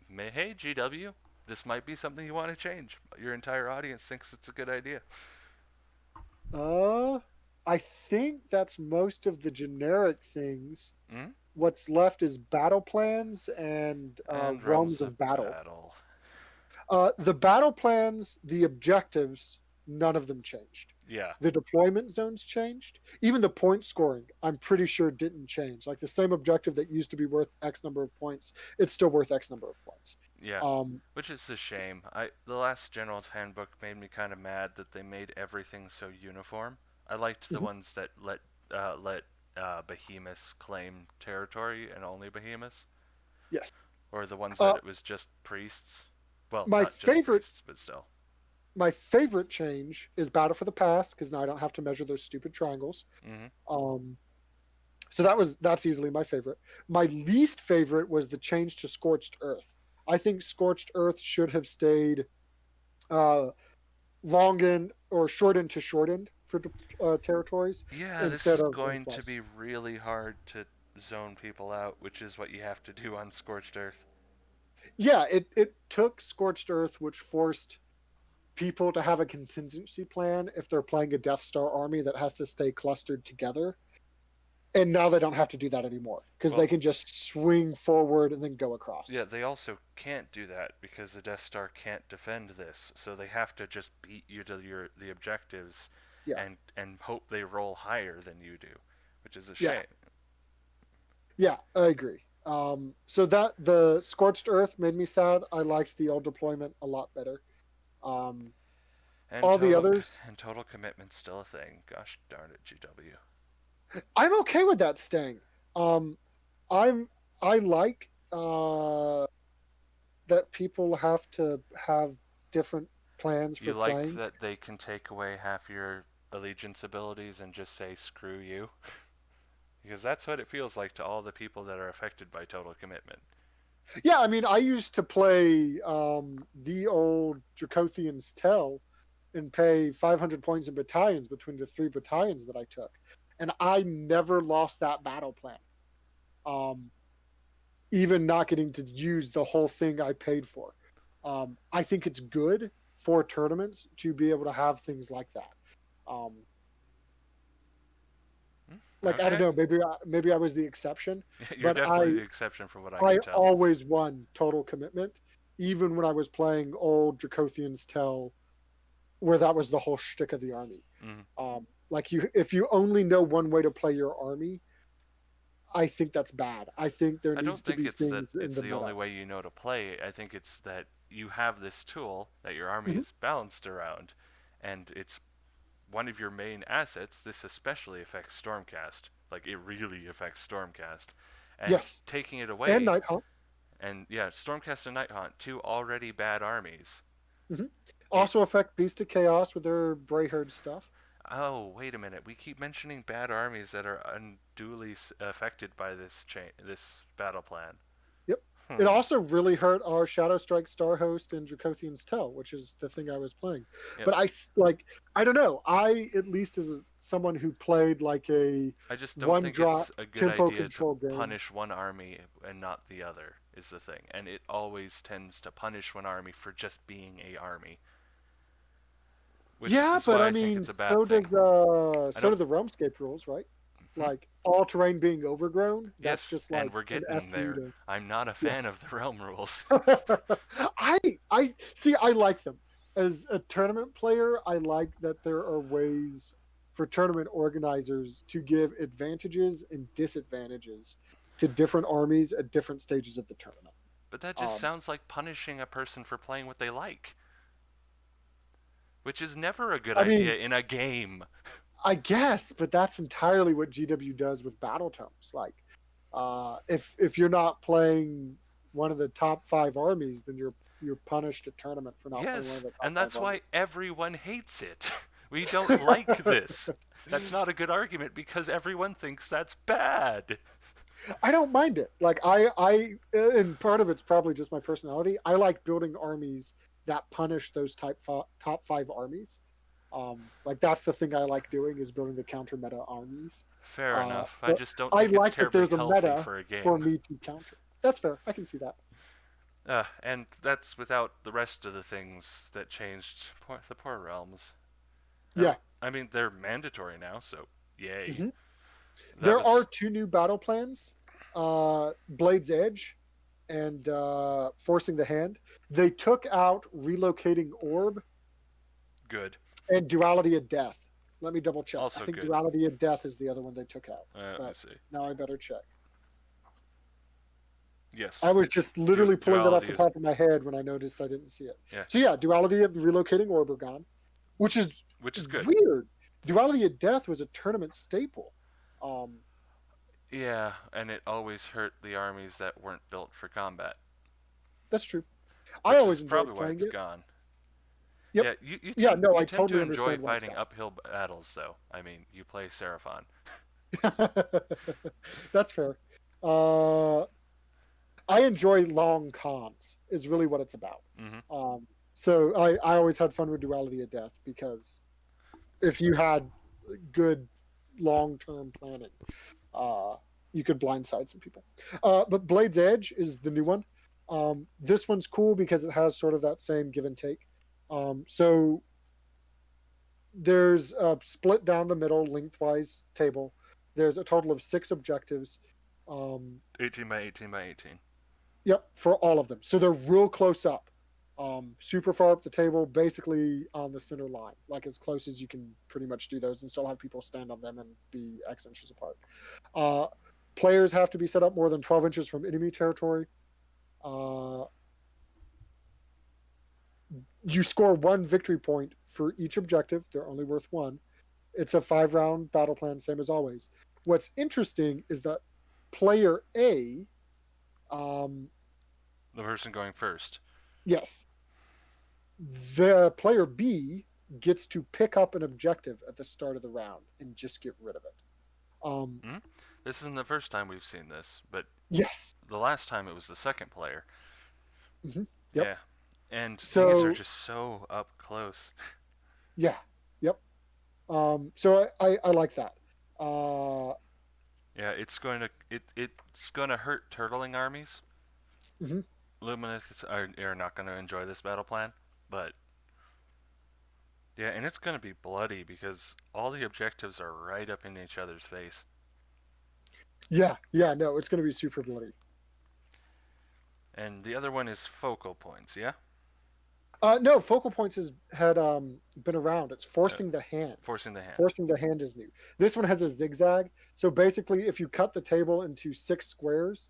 hey GW, this might be something you want to change. Your entire audience thinks it's a good idea. uh, I think that's most of the generic things. Mm? What's left is battle plans and And realms realms of of battle. battle. The battle plans, the objectives, none of them changed. Yeah, The deployment zones changed. Even the point scoring, I'm pretty sure didn't change. Like the same objective that used to be worth X number of points, it's still worth X number of points. yeah. Um, Which is a shame. The last General's Handbook made me kind of mad that they made everything so uniform. I liked the mhm, ones that let behemoths claim territory and only behemoths, yes. or the ones that Uh, it was just priests. Well, my not just favorite, priests, but still. my favorite change is Battle for the Past because now I don't have to measure those stupid triangles. Hmm. Um, so that's easily my favorite. My least favorite was the change to Scorched Earth. I think Scorched Earth should have stayed uh, long end or shortened to shortened for territories Yeah, this instead is of going to plus. be really hard to zone people out, which is what you have to do on Scorched Earth. Yeah, it took Scorched Earth, which forced people to have a contingency plan if they're playing a Death Star army that has to stay clustered together. And now they don't have to do that anymore because they Well, can just swing forward and then go across. yeah, they also can't do that because the Death Star can't defend this, so they have to just beat you to the objectives, Yeah, and hope they roll higher than you do, which is a yeah, shame. yeah. I agree. So that the Scorched Earth made me sad. I liked the old deployment a lot better. Um, And all the others, total commitment's still a thing. Gosh darn it, GW. I'm okay with that staying. Um, I'm I like that people have to have different plans You for like playing. that they can take away half your allegiance abilities and just say screw you? Because that's what it feels like to all the people that are affected by total commitment. Yeah, I mean, I used to play the old Dracothian's Tell and pay 500 points in battalions between the three battalions that I took, and I never lost that battle plan. Um, Even not getting to use the whole thing I paid for. I think it's good for tournaments to be able to have things like that. Um, like I don't Okay. know, maybe I was the exception, You're but definitely the exception from what I I can tell. always won total commitment, even when I was playing old Dracothian's Tell, where that was the whole shtick of the army. Mm. Like if you only know one way to play your army, I think that's bad. I think there I needs don't to think be it's that things in it's the the only middle. way you know to play. I think it's that you have this tool that your army Mhm. is balanced around, and it's one of your main assets, this especially affects Stormcast. Like, it really affects Stormcast. And Yes, taking it and away, Nighthawk. and yeah, Stormcast and Nighthaunt, two already bad armies. Hmm. It, Also affect Beast of Chaos with their Brayherd stuff. oh, wait a minute. We keep mentioning bad armies that are unduly affected by this battle plan. Yep. It Hmm. also really hurt our Shadow Strike Starhost and Dracothian's Tell, which is the thing I was playing. Yep. But like, I don't know. I, at least as someone who played like a I just don't one think drop it's a good tempo idea to control game. punish one army and not the other, is the thing. And it always tends to punish one army for just being a army, which Yeah, is but why I I think mean, it's a bad thing. I so don't. do the Realmscape rules, right? Hmm? Like all terrain being overgrown, that's Yes, just and like we're an getting FU there. to I'm not a yeah. fan of the realm rules. I I see. I like them as a tournament player. I like that there are ways for tournament organizers to give advantages and disadvantages to different armies at different stages of the tournament. But that just Um, sounds like punishing a person for playing what they like, which is never a good I mean, idea in a game. I guess, but that's entirely what GW does with battle tomes. Like, if you're not playing one of the top five armies, then you're punished at tournament for not playing one of Yes, the top and five that's why armies. everyone hates it. We don't like this. That's not a good argument because everyone thinks that's bad. I don't mind it. Like and part of it's probably just my personality. I like building armies that punish those top five armies. Like that's the thing I like doing is building the counter meta armies. Fair enough. I So just don't I think it's like that terribly there's a healthy meta for a for game. me to counter. That's fair. I can see that. And that's without the rest of the things that changed the poor realms. Yeah. I mean, they're mandatory now, so yay. Hmm. That There are was two new battle plans, Blade's Edge and Forcing the Hand. They took out Relocating Orb good. and Duality of Death. Let me double check. I Also think good. Duality of Death is the other one they took out. Let me But see. now I better check. Yes. I was just literally pulling that off Duality the is. top of my head when I noticed I didn't see it. Yeah. So yeah, Duality of Relocating Orb are gone, which is Which is good. weird. Duality of Death was a tournament staple. Yeah, and it always hurt the armies that weren't built for combat, That's true. I which always is probably enjoyed why playing it's it. gone. Yep. Yeah, you Yeah, tend no, you I tend to totally enjoy understand why it's fighting gone. uphill battles, though. I mean, you play Seraphon. That's fair. Uh, I enjoy long cons. Is really what it's about. Mm-hmm. So I always had fun with Duality of Death because if you had good long term planning, uh, you could blindside some people. But Blade's Edge is the new one. This one's cool because it has sort of that same give and take. So there's a split down the middle lengthwise table. There's a total of 6 objectives. 18 by 18 by 18. Yep, for all of them. So they're real close up. Super far up the table, basically on the center line, like as close as you can pretty much do those and still have people stand on them and be X inches apart. Players have to be set up more than 12 inches from enemy territory. Uh, you score 1 victory point for each objective. They're only worth 1. It's a 5-round battle plan, same as always. What's interesting is that player A, The person going first. yes, the player B gets to pick up an objective at the start of the round and just get rid of it. Hmm? This isn't the first time we've seen this, but Yes. the last time it was the second player. Mm-hmm. Yep. Yeah. And So, these are just so up close. yeah. Yep. So I like that. Yeah, it's going to hurt turtling armies. Mm-hmm. Luminous are not going to enjoy this battle plan, but yeah, and it's going to be bloody because all the objectives are right up in each other's face. Yeah. Yeah. No, it's going to be super bloody. And the other one is focal points, yeah? No, focal points had been around. It's forcing the hand. Forcing the hand. Forcing the hand is new. This one has a zigzag. So basically, if you cut the table into 6 squares,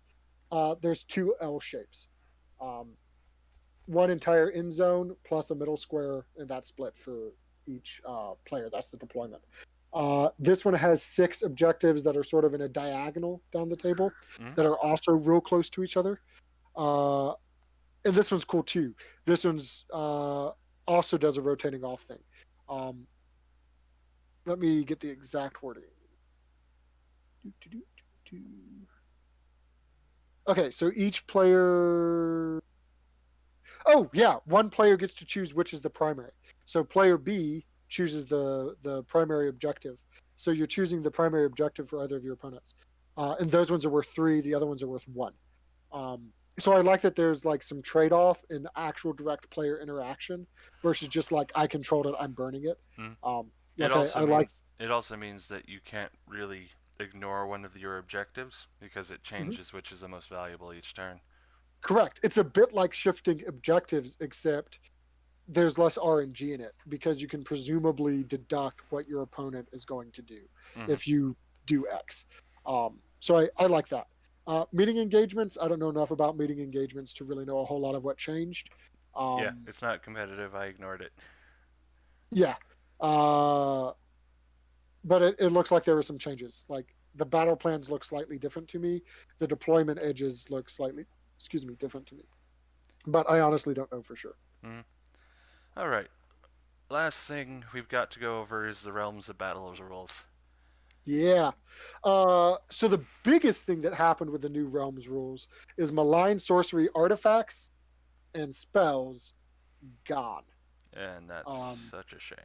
there's 2 L shapes. One entire end zone plus a middle square, and that's split for each player. That's the deployment. This one has 6 objectives that are sort of in a diagonal down the table that are also real close to each other. And this one's cool too. This one's also does a rotating off thing. Let me get the exact wording. Okay, so each player. Oh yeah, one player gets to choose which is the primary. So player B chooses the primary objective. So you're choosing the primary objective for either of your opponents, and those ones are worth 3. The other ones are worth 1. So I like that there's like some trade-off in actual direct player interaction versus just like I controlled it, I'm burning it. It also means that you can't really ignore one of your objectives because it changes which is the most valuable each turn. Correct. It's a bit like shifting objectives, except there's less RNG in it because you can presumably deduct what your opponent is going to do if you do X. So I like that. Meeting engagements, I don't know enough about meeting engagements to really know a whole lot of what changed. Yeah, it's not competitive. I ignored it. Yeah. But it looks like there were some changes. Like the battle plans look slightly different to me. The deployment edges look slightly, different to me. But I honestly don't know for sure. All right. Last thing we've got to go over is the Realms of Battle rules. Yeah. So the biggest thing that happened with the new Realms rules is malign sorcery artifacts and spells gone. And that's such a shame.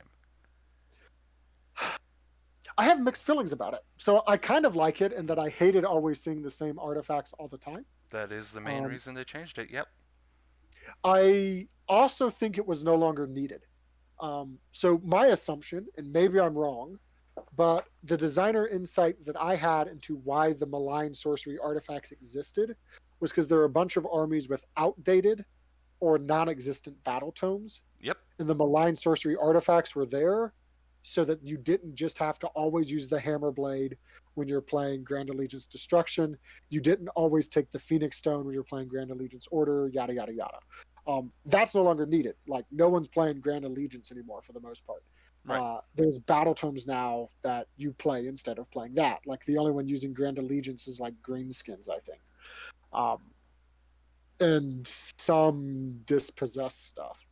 I have mixed feelings about it. So I kind of like it in that I hated always seeing the same artifacts all the time. That is the main reason they changed it, yep. I also think it was no longer needed. So my assumption, and maybe I'm wrong, but the designer insight that I had into why the malign sorcery artifacts existed was because there are a bunch of armies with outdated or non-existent battle tomes. Yep. And the malign sorcery artifacts were there so that you didn't just have to always use the hammer blade when you're playing Grand Allegiance Destruction. You didn't always take the Phoenix Stone when you're playing Grand Allegiance Order, yada, yada, yada. That's no longer needed. Like, no one's playing Grand Allegiance anymore for the most part. Right. There's battle tomes now that you play instead of playing that. Like, the only one using Grand Allegiance is, like, Greenskins, I think. And some dispossessed stuff.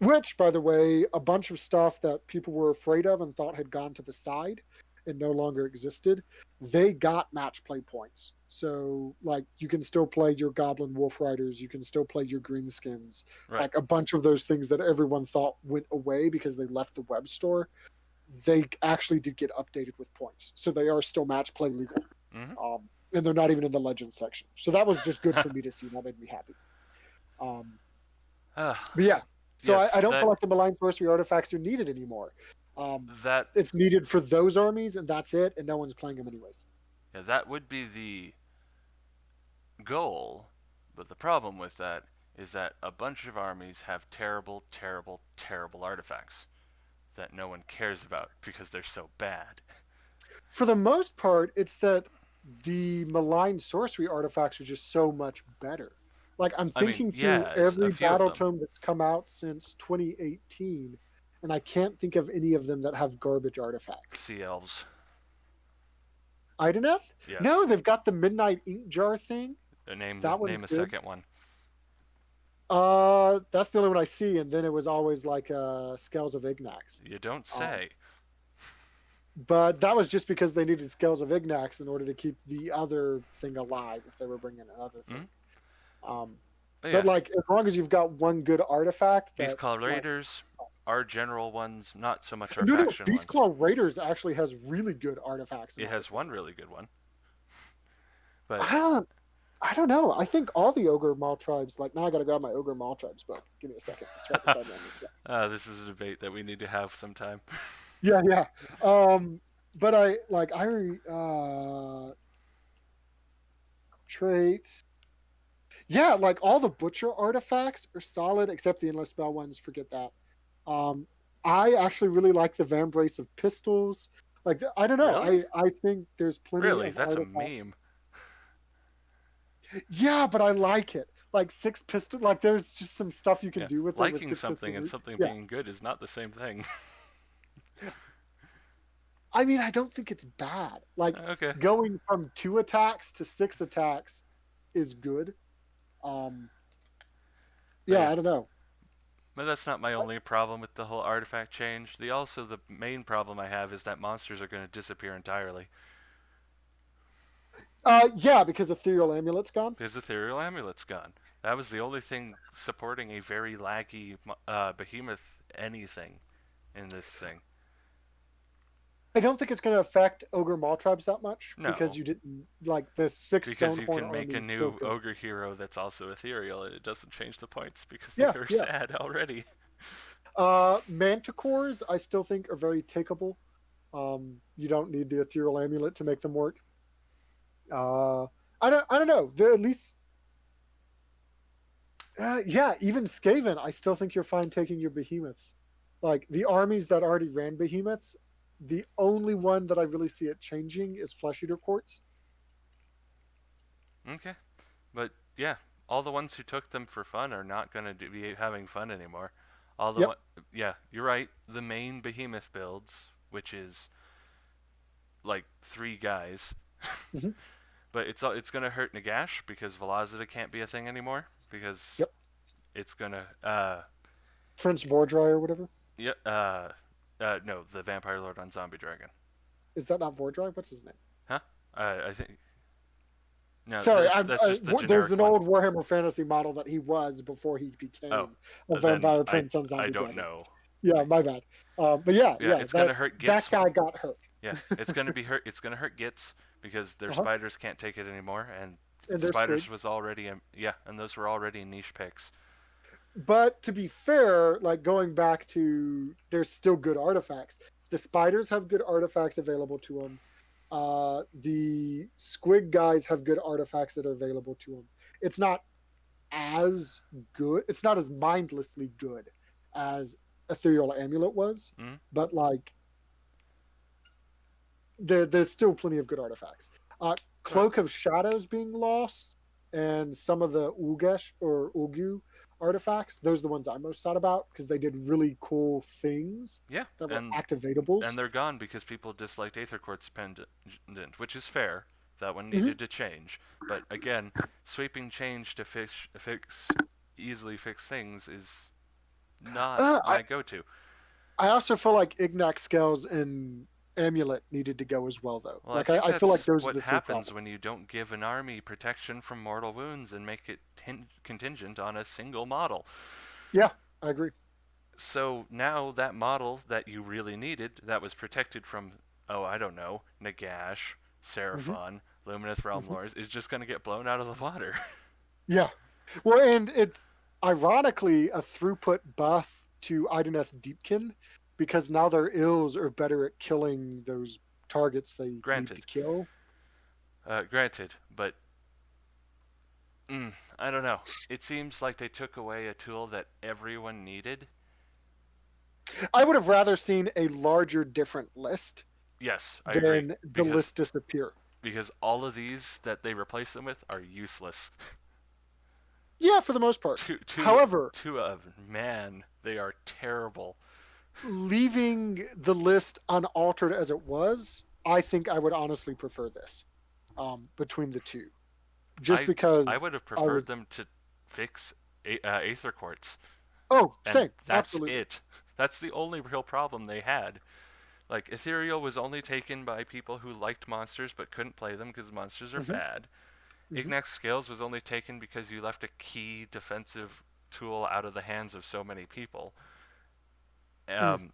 Which, by the way, a bunch of stuff that people were afraid of and thought had gone to the side and no longer existed, they got match play points. So, like, you can still play your Goblin Wolf Riders, you can still play your Greenskins. Right. Like, a bunch of those things that everyone thought went away because they left the web store, they actually did get updated with points. So they are still match play legal. And they're not even in the Legends section. So that was just good for me to see. That made me happy. But yeah. So yes, I don't feel like the malign sorcery artifacts are needed anymore. It's needed for those armies, and that's it, and no one's playing them anyways. Yeah, that would be the goal, but the problem with that is that a bunch of armies have terrible, terrible, terrible artifacts that no one cares about because they're so bad. For the most part, it's that the malign sorcery artifacts are just so much better. Like, I'm thinking through every battle tome that's come out since 2018, and I can't think of any of them that have garbage artifacts. Sea Elves. Ideneth? Yes. No, they've got the Midnight Ink Jar thing. Name a second one. That's the only one I see, and then it was always like Scales of Ignax. You don't say. But that was just because they needed Scales of Ignax in order to keep the other thing alive if they were bringing another thing. But like, as long as you've got one good artifact. Beastclaw Raiders are general ones, not so much our faction ones. Beastclaw Raiders actually has really good artifacts. It has one really good one. But I don't know. I think all the Ogre Maul tribes, like, now I gotta grab my Ogre Maul tribes book. Give me a second. It's right beside me. This is a debate that we need to have sometime. Yeah. But traits. Yeah, like, all the Butcher artifacts are solid, except the Endless Spell ones. Forget that. I actually really like the Vambrace of Pistols. Like, I don't know. Really? I think there's plenty of That's artifacts. a meme. Yeah, but I like it. like 6 pistol. Like there's just some stuff you can Yeah, do with it with liking 6 pistol something and root. something Yeah, being good is not the same thing. I mean, I don't think it's bad. Like Okay, going from 2 attacks to 6 attacks is good. Um, but yeah, yeah, I don't know. but that's not my only problem with the whole artifact change. The main problem I have is that monsters are going to disappear entirely Yeah, because Ethereal Amulet's gone. because Ethereal Amulet's gone. That was the only thing supporting a very laggy behemoth anything in this thing. I don't think it's going to affect Ogre Maw tribes that much because No, you didn't like the 6 because you Stonehorn can make army a is still new good. ogre hero that's also ethereal, and it doesn't change the points because they Yeah, are yeah. sad already. Manticores, I still think are very takeable. You don't need the Ethereal Amulet to make them work. Uh, I don't know. At least, yeah, even Skaven, I still think you're fine taking your behemoths. Like the armies that already ran behemoths, the only one that I really see it changing is Flesh Eater Courts. Okay, but yeah, all the ones who took them for fun are not going to be having fun anymore. All the Yep. one, yeah, you're right. The main behemoth builds, which is like 3 guys, Hmm. but it's going to hurt Nagash because Velocita can't be a thing anymore because Yep. it's gonna French Vordry or whatever. yeah no, the Vampire Lord on Zombie Dragon. Is that not Vordry? What's his name? Huh? I think no, Sorry, that's just the there's generic an one. old Warhammer Fantasy model that he was before he Oh, became a then vampire I prince on I Zombie don't Dragon. know. Yeah, my bad. But yeah, Yeah, yeah, it's gonna that hurt that Gits. guy got hurt. Yeah, it's gonna be hurt. It's gonna hurt Gits because their Uh-huh. spiders can't take it anymore, and And they're spiders squig. was already yeah, and those were already niche picks. But to be fair, like going back to, there's still good artifacts. The spiders have good artifacts available to them. The squig guys have good artifacts that are available to them. It's not as good. It's not as mindlessly good as Ethereal Amulet was, Mm? but like there's still plenty of good artifacts. Right. Cloak of Shadows being lost, and some of the Ugesh or Ugu artifacts. Those are the ones I'm most sad about because they did really cool things Yeah, that were and activatables. they're gone because people disliked Aether Quartz Pendant, which is fair. That one Hmm. needed to change, but again, sweeping change to easily fix things is not Uh, I my go-to. I also feel like Ignac Scales and Amulet needed to go as well, though. Well, I Like think I feel like that's those are what the three happens problems. when you don't give an army protection from mortal wounds and make it contingent on a single model. Yeah, I agree. So now that model that you really needed, that was protected from, oh, I don't know, Nagash, Hmm. Seraphon, Lumineth Realm Hmm. Lords, is just going to get blown out of the water. Yeah. Well, and it's ironically a throughput buff to Ideneth Deepkin because now their ills are better at killing those targets they need to Granted, kill. granted, but I don't know. It seems like they took away a tool that everyone needed. I would have rather seen a larger, different list Yes, I agree. than the Because list disappear. all of these that they replace them with are useless. Yeah, for the most part. two two However, two of man, they are terrible. leaving the list unaltered as it was, I think I would honestly prefer this between the two. Just I because I would have I preferred was, them to fix Aether Quartz, oh, and same, that's absolutely. it. That's the only real problem they had. Like Ethereal was only taken by people who liked monsters but couldn't play them because monsters are Hmm. bad. Hmm. Ignax Scales was only taken because you left a key defensive tool out of the hands of so many people. Mm. Um,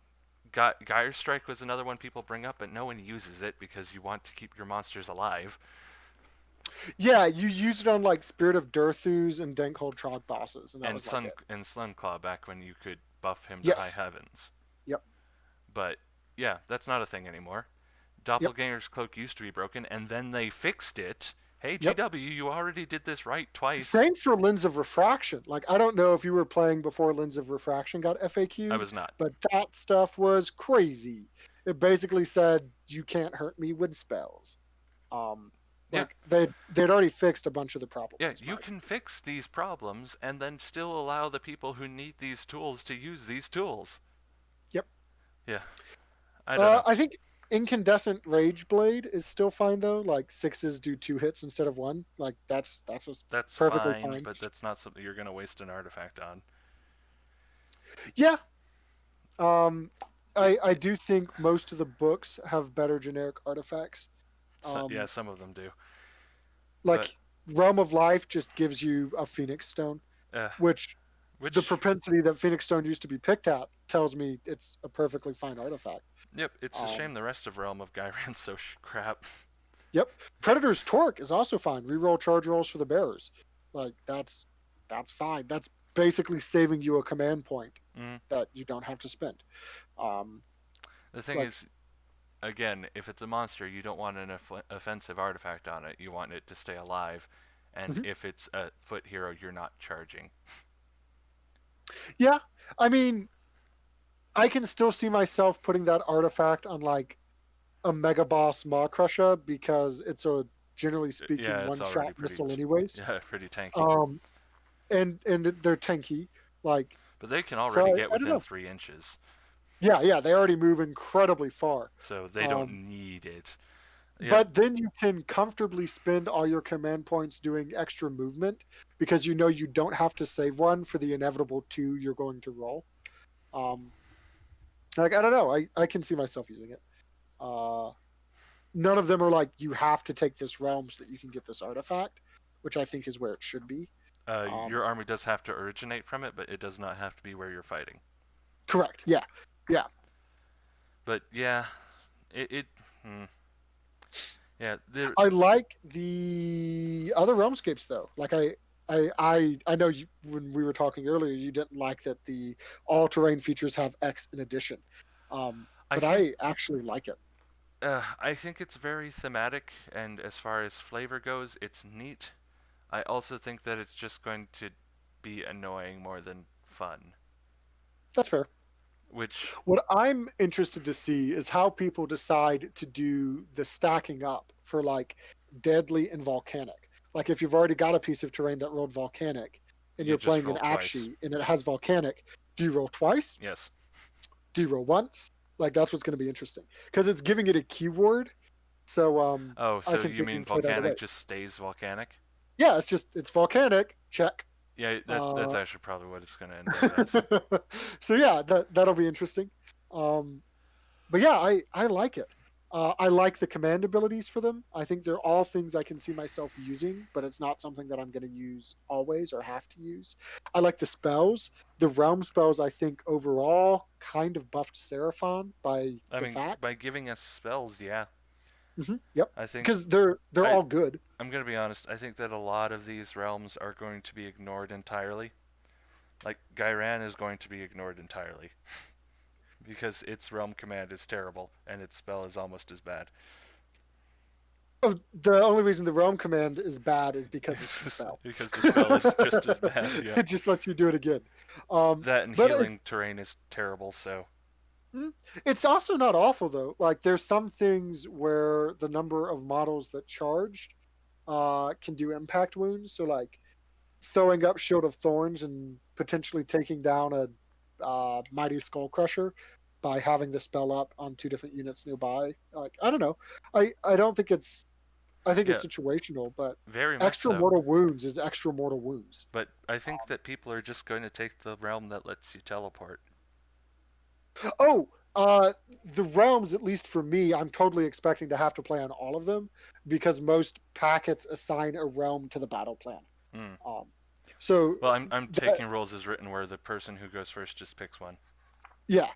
Gyre Strike was another one people bring up, but no one uses it because you want to keep your monsters alive. Yeah, you used it on like Spirit of Durthus and Dankhold Trog bosses, and that And was like it. Slunclaw back when you could buff him to high Yes. heavens. Yep. But yeah, that's not a thing anymore. Yep. Doppelganger's cloak used to be broken, and then they fixed it. Hey Yep. GW, you already did this right twice. Same for Lens of Refraction. Like I don't know if you were playing before Lens of Refraction got I FAQ'd, was not. but that stuff was crazy. It basically said you can't hurt me with spells. Um, Yeah, Like they'd already fixed a bunch of the problems. yeah, Is you my can fix these problems and then still allow the people who need these tools to use these tools. Yep. Yeah, I don't know. I think incandescent rage blade is still fine though. Like sixes do 2 hits instead of one. Like that's just That's perfectly fine, fine. but that's not something you're going to waste an artifact on. Yeah. Um, I It, do think most of the books have better generic artifacts. so, yeah, Um, some of them do. But, like Realm of Life just gives you a Phoenix Stone, uh, which the which, propensity that Phoenix Stone used to be picked at tells me it's a perfectly fine artifact. yep, it's a Um, shame the rest of Realm of Gyran's so crap. yep. Predator's Torque is also fine. Reroll charge rolls for the bearers. Like that's fine. That's basically saving you a command point Mm. that you don't have to spend. Um, The thing like is, again, if it's a monster, you don't want an offensive artifact on it. You want it to stay alive. And mhm. if it's a foot hero, you're not charging. Yeah, I mean, I can still see myself putting that artifact on like a Mega Boss Maw Crusher because it's a generally speaking Yeah, it's one already shot pretty, missile anyways. yeah, pretty tanky. Um, and they're tanky. Like But they can so, already get I don't within know. 3 inches, Yeah, they already move incredibly far. so they don't Um, need it. Yeah, but then you can comfortably spend all your command points doing extra movement because you know you don't have to save one for the inevitable two you're going to roll. Um, like I don't know, I can see myself using it. Uh, None of them are like you have to take this realm so that you can get this artifact, which I think is where it should be. your Um, army does have to originate from it, but it does not have to be where you're fighting. correct. Yeah, yeah. But yeah, it hmm, yeah, I like the other realmscapes though. Like I know you, when we were talking earlier, you didn't like that the all terrain features have X in addition, I but think I actually like it. I think it's very thematic, and as far as flavor goes, it's neat. I also think that it's just going to be annoying more than fun, That's fair. which What I'm interested to see is how people decide to do the stacking up for like deadly and volcanic. Like if you've already got a piece of terrain that rolled volcanic and you you're just playing an roll twice. Akshi and it has volcanic, do you roll twice? Yes. Do you roll once? Like that's what's going to be interesting because it's giving it a keyword. So Oh, I so can you see it being mean played either way. volcanic just stays volcanic? Yeah, it's volcanic. Check. Yeah, that's Uh, actually probably what it's going to end up as. so yeah, that'll be interesting. Um, but yeah, I like it. I like the command abilities for them. I think they're all things I can see myself using, but it's not something that I'm going to use always or have to use. I like the spells. The realm spells, I think overall kind of buffed Seraphon by I the mean, fact. by giving us spells, yeah. Yep, I think because they're I all good. I'm going to be honest. I think that a lot of these realms are going to be ignored entirely. Like Gyran is going to be ignored entirely because its realm command is terrible and its spell is almost as bad. Oh, the only reason the realm command is bad is because it's a spell. Because the spell is just as bad. Yeah. It just lets you do it again. Um, That and but healing terrain is terrible. So mm, it's also not awful though. Like there's some things where the number of models that charged can do impact wounds. So like throwing up Shield of Thorns and potentially taking down a Mighty Skull Crusher by having the spell up on two different units nearby. Like I don't know. I don't think it's. I think yeah, it's situational, but very much extra so. mortal wounds is extra mortal wounds. But I think that people are just going to take the realm that lets you teleport. Oh, the realms, at least for me, I'm totally expecting to have to play on all of them because most packets assign a realm to the battle plan. Mm. Um, so, Well, I'm that, taking rules as written where the person who goes first just picks one. yeah,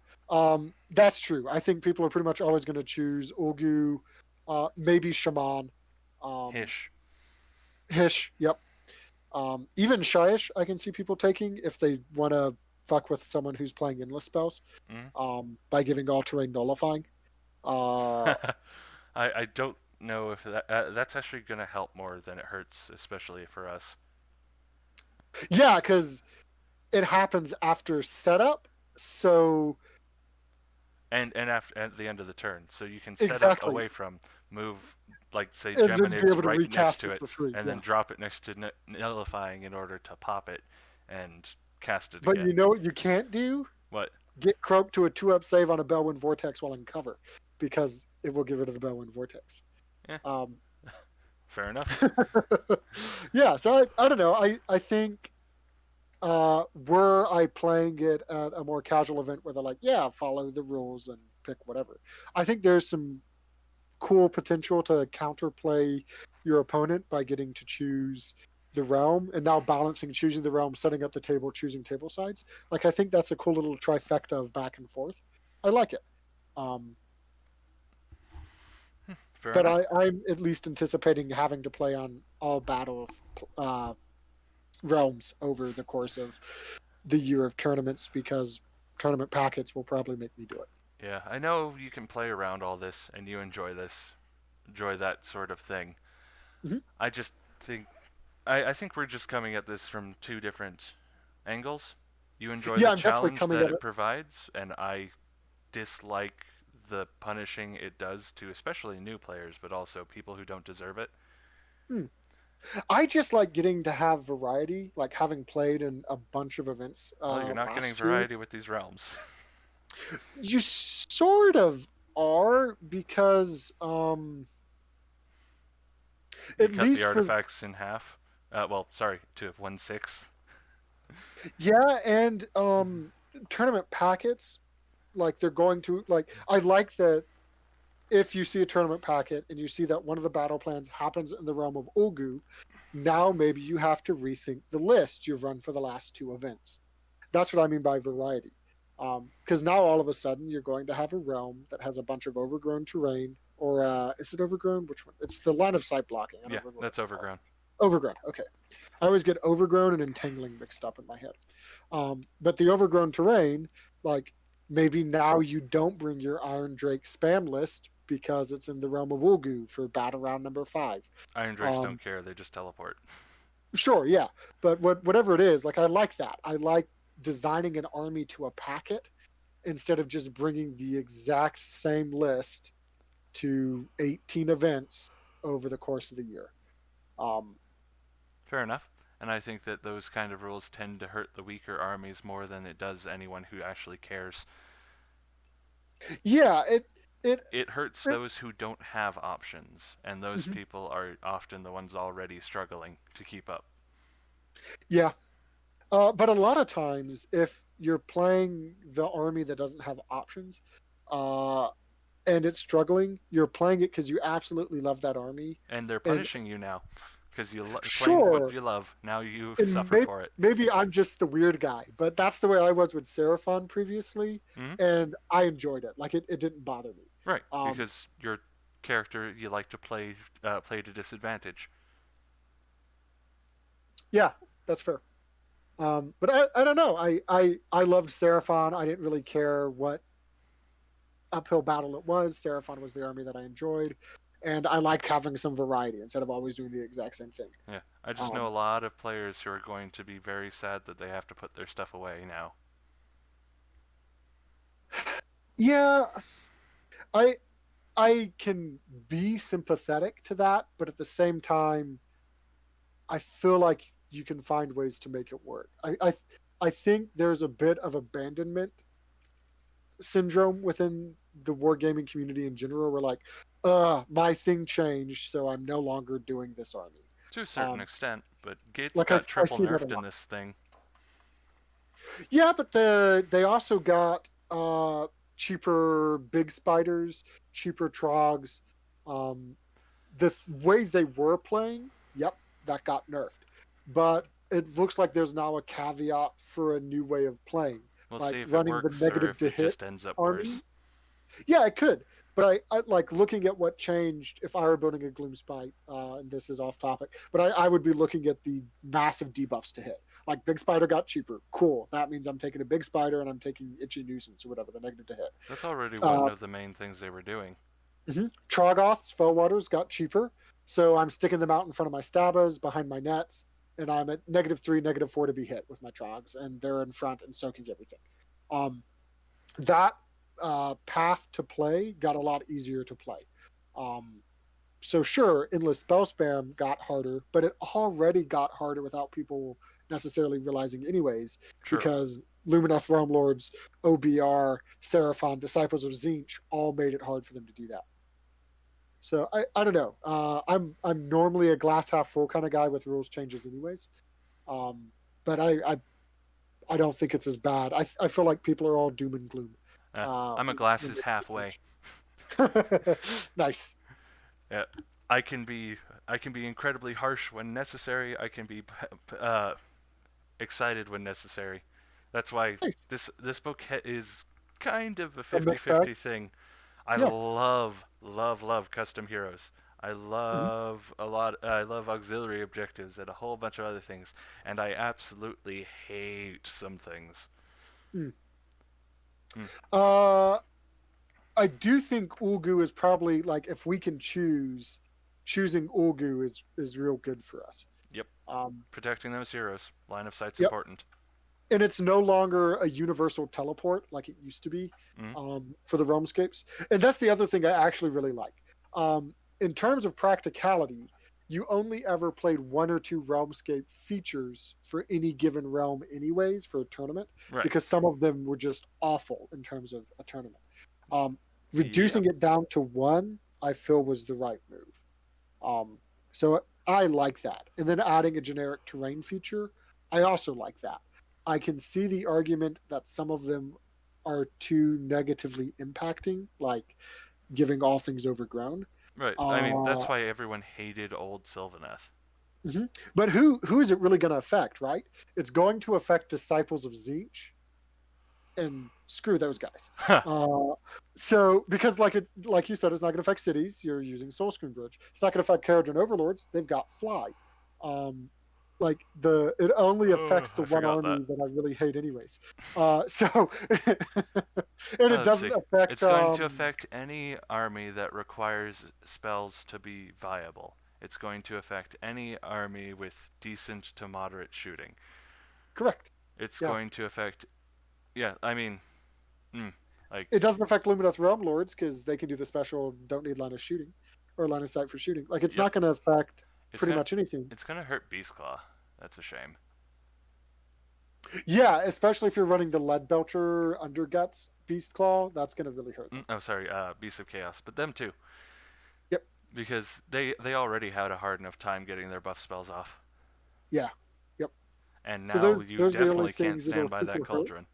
that's true. I think people are pretty much always going to choose Ulgu, maybe Shaman, um, Hish. Hish, yep. Even Shyish, I can see people taking if they want to fuck with someone who's playing endless spells Mm. by giving all terrain nullifying. Uh, I don't know if that's actually going to help more than it hurts, especially for us. yeah, because it happens after setup. So And after at the end of the turn, so you can set up exactly, away from, move like say and then be Geminids able to right next recast to it it, for free. and Yeah. then drop it next to nullifying in order to pop it and cast it But again. you know what you can't do? What? Get Croak to a 2-up save on a Bellwind Vortex while in cover, because it will get rid of the Bellwind Vortex. Yeah, Um, fair enough. yeah, so I don't know. I think were I playing it at a more casual event where they're like, yeah, follow the rules and pick whatever, I think there's some cool potential to counterplay your opponent by getting to choose the realm and now balancing choosing the realm, setting up the table, choosing table sides. Like I think that's a cool little trifecta of back and forth. I like it. Um, Fair but enough. I'm at least anticipating having to play on all battle uh, realms over the course of the year of tournaments because tournament packets will probably make me do it. Yeah, I know you can play around all this and you enjoy this, enjoy that sort of thing. Mhm. I just think I think we're just coming at this from two different angles. You enjoy Yeah, the I'm definitely challenge coming that at it it. provides, and I dislike the punishing it does to especially new players, but also people who don't deserve it. Hmm. I just like getting to have variety, like having played in a bunch of events Well, you're not getting last year. variety with these realms. You sort of are because, You at cut the least for, artifacts in half. Well, sorry, to 1/6. yeah, and tournament packets, like they're going to, like, I like that if you see a tournament packet and you see that one of the battle plans happens in the realm of Ulgu, now maybe you have to rethink the list you've run for the last two events. That's what I mean by variety. Because now all of a sudden you're going to have a realm that has a bunch of overgrown terrain, or is it overgrown? Which one? It's the line of sight blocking. I don't Yeah, remember what that's it's called. overgrown. Overgrown. Okay, I always get overgrown and entangling mixed up in my head. But the overgrown terrain, like maybe now you don't bring your Iron Drake spam list because it's in the realm of Ulgu for battle round number 5. Iron Drakes don't Um, care; they just teleport. sure, yeah, but whatever it is, like I like that. I like designing an army to a packet instead of just bringing the exact same list to 18 events over the course of the year. Um, Fair enough. And I think that those kind of rules tend to hurt the weaker armies more than it does anyone who actually cares. yeah, it, It hurts it those who don't have options, and those mhm. people are often the ones already struggling to keep up. Yeah. But a lot of times, if you're playing the army that doesn't have options, uh, and it's struggling, you're playing it because you absolutely love that army. And they're And punishing you now because playing what sure, you love. Now you and suffer for it. maybe I'm just the weird guy, but that's the way I was with Seraphon previously, Hmm. and I enjoyed it. Like it didn't bother me. Right, Um, because your character you like to play to disadvantage. yeah, that's fair. But I don't know. I loved Seraphon. I didn't really care what uphill battle it was. Seraphon was the army that I enjoyed, and I liked having some variety instead of always doing the exact same thing. Yeah, I just know a Um, lot of players who are going to be very sad that they have to put their stuff away now. yeah, I I can be sympathetic to that, but at the same time, I feel like you can find ways to make it work. I think there's a bit of abandonment syndrome within the wargaming community in general. We're like, my thing changed, so I'm no longer doing this army. To a certain Um, extent, but Gates like got I triple see that a nerfed in lot. this thing. Yeah, but they also got cheaper big spiders, cheaper trogs. Um, way they were playing, yep, that got nerfed. But it looks like there's now a caveat for a new way of playing, We'll like see if it running the works or negative if to it hit just ends up army. worse. Yeah, it could. But I like looking at what changed if I were building a Gloom Spite, and this is off topic, but I would be looking at the massive debuffs to hit. Like Big Spider got cheaper. Cool. That means I'm taking a Big Spider and I'm taking Itchy Nuisance or whatever, the negative to hit. That's already one Uh, of the main things they were doing. Trogoths, Fellwaters got cheaper. So I'm sticking them out in front of my Stabas, behind my nets, and I'm at -3, -4 to be hit with my Trogs, and they're in front and soaking everything. Um, that path to play got a lot easier to play. Um, So sure, endless spell spam got harder, but it already got harder without people necessarily realizing anyways, True. because Lumineth Realm Lords, OBR, Seraphon, Disciples of Zinch all made it hard for them to do that. So I don't know. I'm normally a glass half full kind of guy with rules changes anyways. But I don't think it's as bad. I feel like people are all doom and gloom. I'm a When glasses they see halfway. change. Nice. Yeah, I can be I can be incredibly harsh when necessary. I can be uh, excited when necessary. That's why Nice. this book is kind of a A mixed bag. 50-50 thing. I Yeah. love custom heroes. I Mhm. love a lot. I love auxiliary objectives and a whole bunch of other things, and I absolutely hate some things. Mm. Mm, Uh, I do think Ulgu is probably like if we can choose, choosing Ulgu is real good for us. yep, Um, protecting those heroes. Line of sight's yep, important. and it's no longer a universal teleport like it used to be Mm, for the realmscapes. And that's the other thing I actually really like. In terms of practicality, you only ever played one or two realmscape features for any given realm, anyways, for a tournament, right. because some of them were just awful in terms of a tournament. Um, Reducing Yep. it down to one, I feel was the right move. Um, so I like that. And then adding a generic terrain feature, I also like that. I can see the argument that some of them are too negatively impacting, like giving all things overgrown. Right. I mean, Uh, that's why everyone hated old Sylvaneth. mhm. But who is it really going to affect, right? It's going to affect Disciples of Zinch, and screw those guys. Huh. Uh, so because like you said, it's not going to affect cities. You're using Soul Screen Bridge. It's not going to affect Carriage Overlords. They've got Fly. Um, like it only Oh, affects the I one forgot that. army that I really hate, anyways. So and it Let's doesn't see. affect. It's going to affect any army that requires spells to be viable. It's going to affect any army with decent to moderate shooting. Correct. It's Yeah, going to affect. Yeah, I mean, mm, like, it doesn't affect Lumineth Realm Lords because they can do the special. Don't need line of shooting or line of sight for shooting. Like it's yep. not going to affect It's pretty gonna. much anything. It's gonna hurt Beastclaw. That's a shame. Yeah, especially if you're running the Lead Belcher Underguts Beast Claw, that's going to really hurt them. Oh, sorry. Beasts of Chaos, but them too, Yep. because they already had a hard enough time getting their buff spells off, Yeah. Yep. and So now you those are the only definitely can't things stand that'll by that super hurt. cauldron.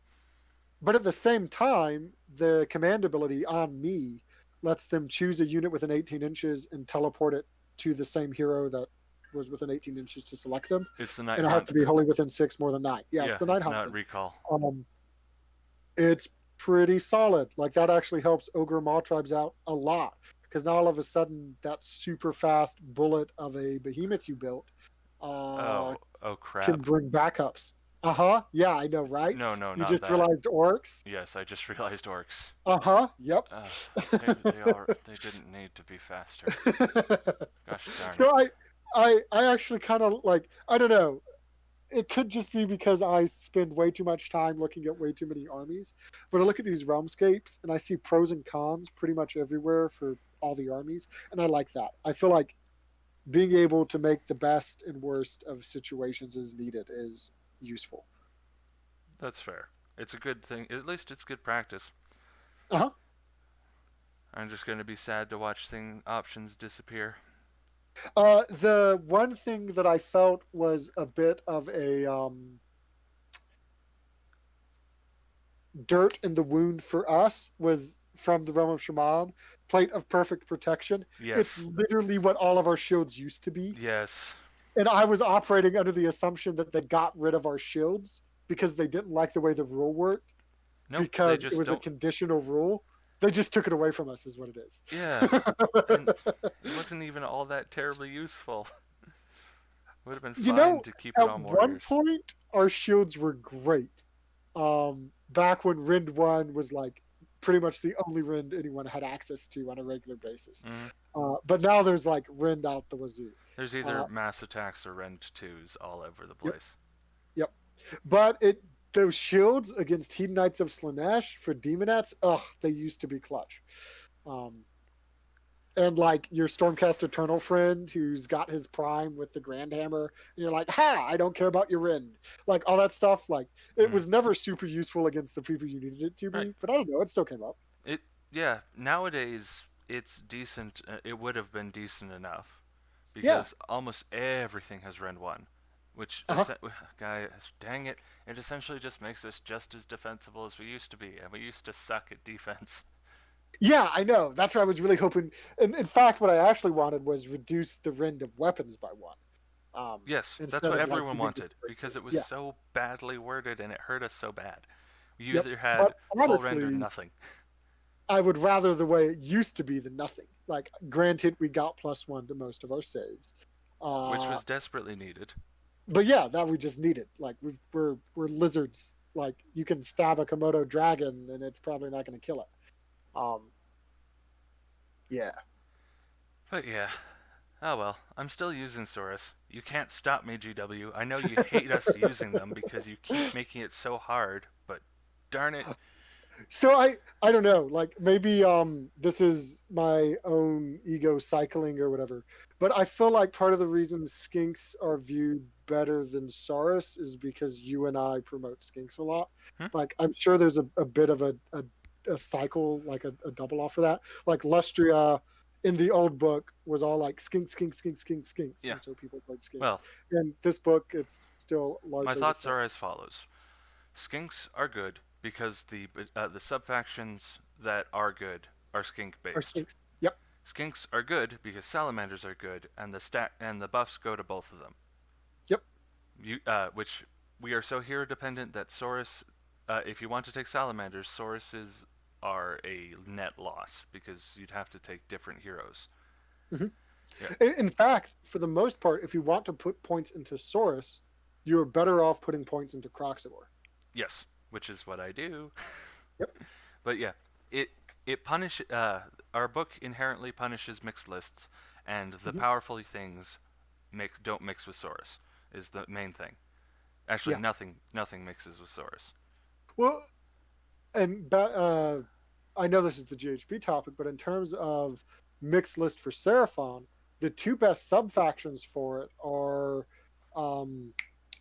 But at the same time, the command ability on me lets them choose a unit within 18 inches and teleport it to the same hero that was within 18 inches to select them. It's the Night And it has Hunt. to be wholly within six, more than nine. Yeah, it's Yeah, the Night it's Hunt not thing. recall. Um, it's pretty solid. Like that actually helps Ogre Maw tribes out a lot because now all of a sudden that super fast bullet of a behemoth you built uh, Oh can crap. bring backups. Uh huh. Yeah, I know, right? No, no, You not just that. realized orcs. Yes, I just realized orcs. Uh huh. Yep. They didn't need to be faster. Gosh darn it. So I actually kind of like, I don't know. It could just be because I spend way too much time looking at way too many armies. But I look at these realmscapes and I see pros and cons pretty much everywhere for all the armies, and I like that. I feel like being able to make the best and worst of situations as needed is useful. That's fair. It's a good thing. At least it's good practice. Uh huh. I'm just gonna be sad to watch thing options disappear. The one thing that I felt was a bit of a dirt in the wound for us was from the realm of Shaman, Plate of Perfect Protection. It's Yes. literally what all of our shields used to be. Yes. And I was operating under the assumption that they got rid of our shields because they didn't like the way the rule worked, Nope. They because it just was a don't. conditional rule. They just took it away from us, is what it is. Yeah. And it wasn't even all that terribly useful. Would have been You fine know, to keep it at on one warriors. point, our shields were great. Back when Rind 1 was like pretty much the only Rind anyone had access to on a regular basis. Mm. But now there's like Rind out the wazoo. There's either Uh, mass attacks or rend twos all over the yep, place. yep. But those shields against Hedonites of Slanesh for Demonettes, ugh, they used to be clutch. Um, and like your Stormcast Eternal friend who's got his prime with the Grand Hammer, and you're like, ha, I don't care about your Rend. Like all that stuff, like it Mm. was never super useful against the people you needed it to Right. be, but I don't know, it still came up. It yeah. Nowadays, it's decent. It would have been decent enough Yeah. because almost everything has Rend 1, which Uh-huh. guy, dang it, it essentially just makes us just as defensible as we used to be, and we used to suck at defense. Yeah, I know. That's what I was really hoping. And in fact, what I actually wanted was reduce the Rend of weapons by one. Yes, that's Instead what of like everyone giving it wanted because it was yeah. so badly worded and it hurt us so bad. You Yep. either But had full Rend or honestly, nothing. I would rather the way it used to be than nothing. Like, granted, we got +1 to most of our saves. Which Uh, was desperately needed. but yeah, that we just need it. Like we're lizards. Like you can stab a Komodo dragon and it's probably not going to kill it. Um, yeah. But yeah, oh well, I'm still using Saurus. You can't stop me, GW. I know you hate us using them because you keep making it so hard, but darn it. So I don't know. Like maybe this is my own ego cycling or whatever. But I feel like part of the reason skinks are viewed better than Saurus is because you and I promote skinks a lot. Hmm? Like I'm sure there's a bit of a cycle, like a double off for that. Like Lustria in the old book was all like skink, skink, skink, skink, skinks, Yeah, and so people played skinks. well, And this book, it's still my largely the thoughts same. are as follows. Skinks are good because the subfactions that are good are skink Or based. skinks. Yep. Skinks are good because salamanders are good, and the buffs go to both of them. Yep. Which we are so hero dependent that Saurus, if you want to take salamanders, Sauruses are a net loss because you'd have to take different heroes. Mhm. Yeah. In fact, for the most part, if you want to put points into Saurus, you're better off putting points into Croxivore. Yes, which is what I do. Yep. But yeah, it it punish our book inherently punishes mixed lists, and the Hmm. powerful things don't mix with Saurus is the main thing. Actually, Yeah. nothing mixes with Saurus. Well, and I know this is the GHB topic, but in terms of mixed list for Seraphon, the two best sub factions for it are um,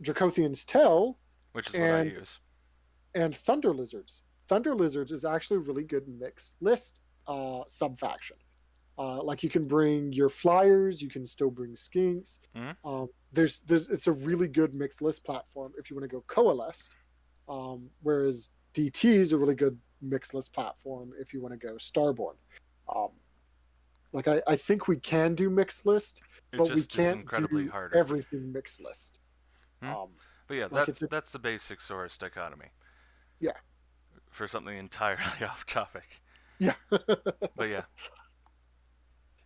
Dracothian's Tell Which is what I and use. Thunder Lizards. Thunder Lizards is actually a really good mixed list sub faction. Like you can bring your flyers, you can still bring skinks. Hmm? There's it's a really good mixed list platform if you want to go coalesced. Whereas DT is a really good mixed list platform if you want to go Starborn. Um, like I think we can do mixed list, It but we just is can't incredibly do harder. everything mixed list. Hmm? Um, But yeah, like it's a, that's the basic Saurus dichotomy. yeah, For something entirely off topic. yeah. But yeah.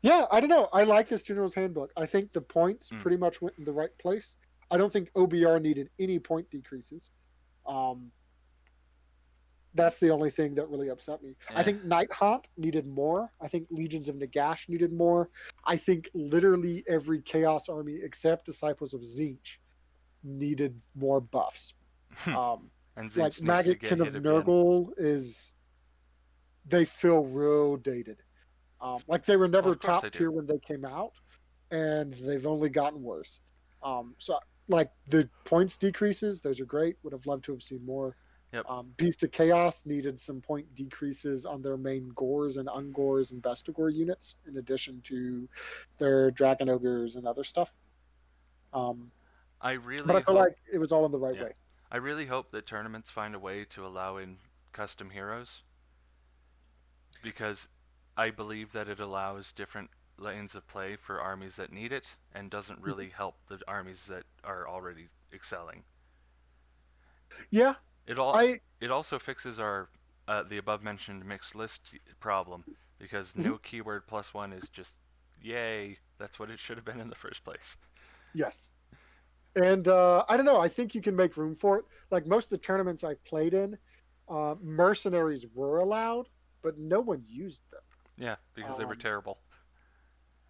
Yeah, I don't know. I like this General's Handbook. I think the points Mm. pretty much went in the right place. I don't think OBR needed any point decreases. Um, that's the only thing that really upset me. I Eh. think Night Haunt needed more. I think Legions of Nagash needed more. I think literally every Chaos army except Disciples of Zinch needed more buffs. Um, And like Zinch needs to get Maggotkin of hit again. Nurgle is, they feel real dated. Like they were Well, never of course they top do. tier when they came out, and they've only gotten worse. So like the points decreases, those are great. Would have loved to have seen more. Yep. Beast of Chaos needed some point decreases on their main Gores and Ungores and Bestigore units, in addition to their Dragon Ogres and other stuff. Um, I but I really feel hope like it was all in the right yeah. way. I really hope that tournaments find a way to allow in custom heroes because I believe that it allows different lanes of play for armies that need it and doesn't Mhm. really help the armies that are already excelling. Yeah, It all I it also fixes our the above mentioned mixed list problem because mhm. no keyword +1 is just yay. That's what it should have been in the first place. Yes. And I don't know. I think you can make room for it. Like most of the tournaments I played in, mercenaries were allowed, but no one used them. Yeah, because they were Um, terrible.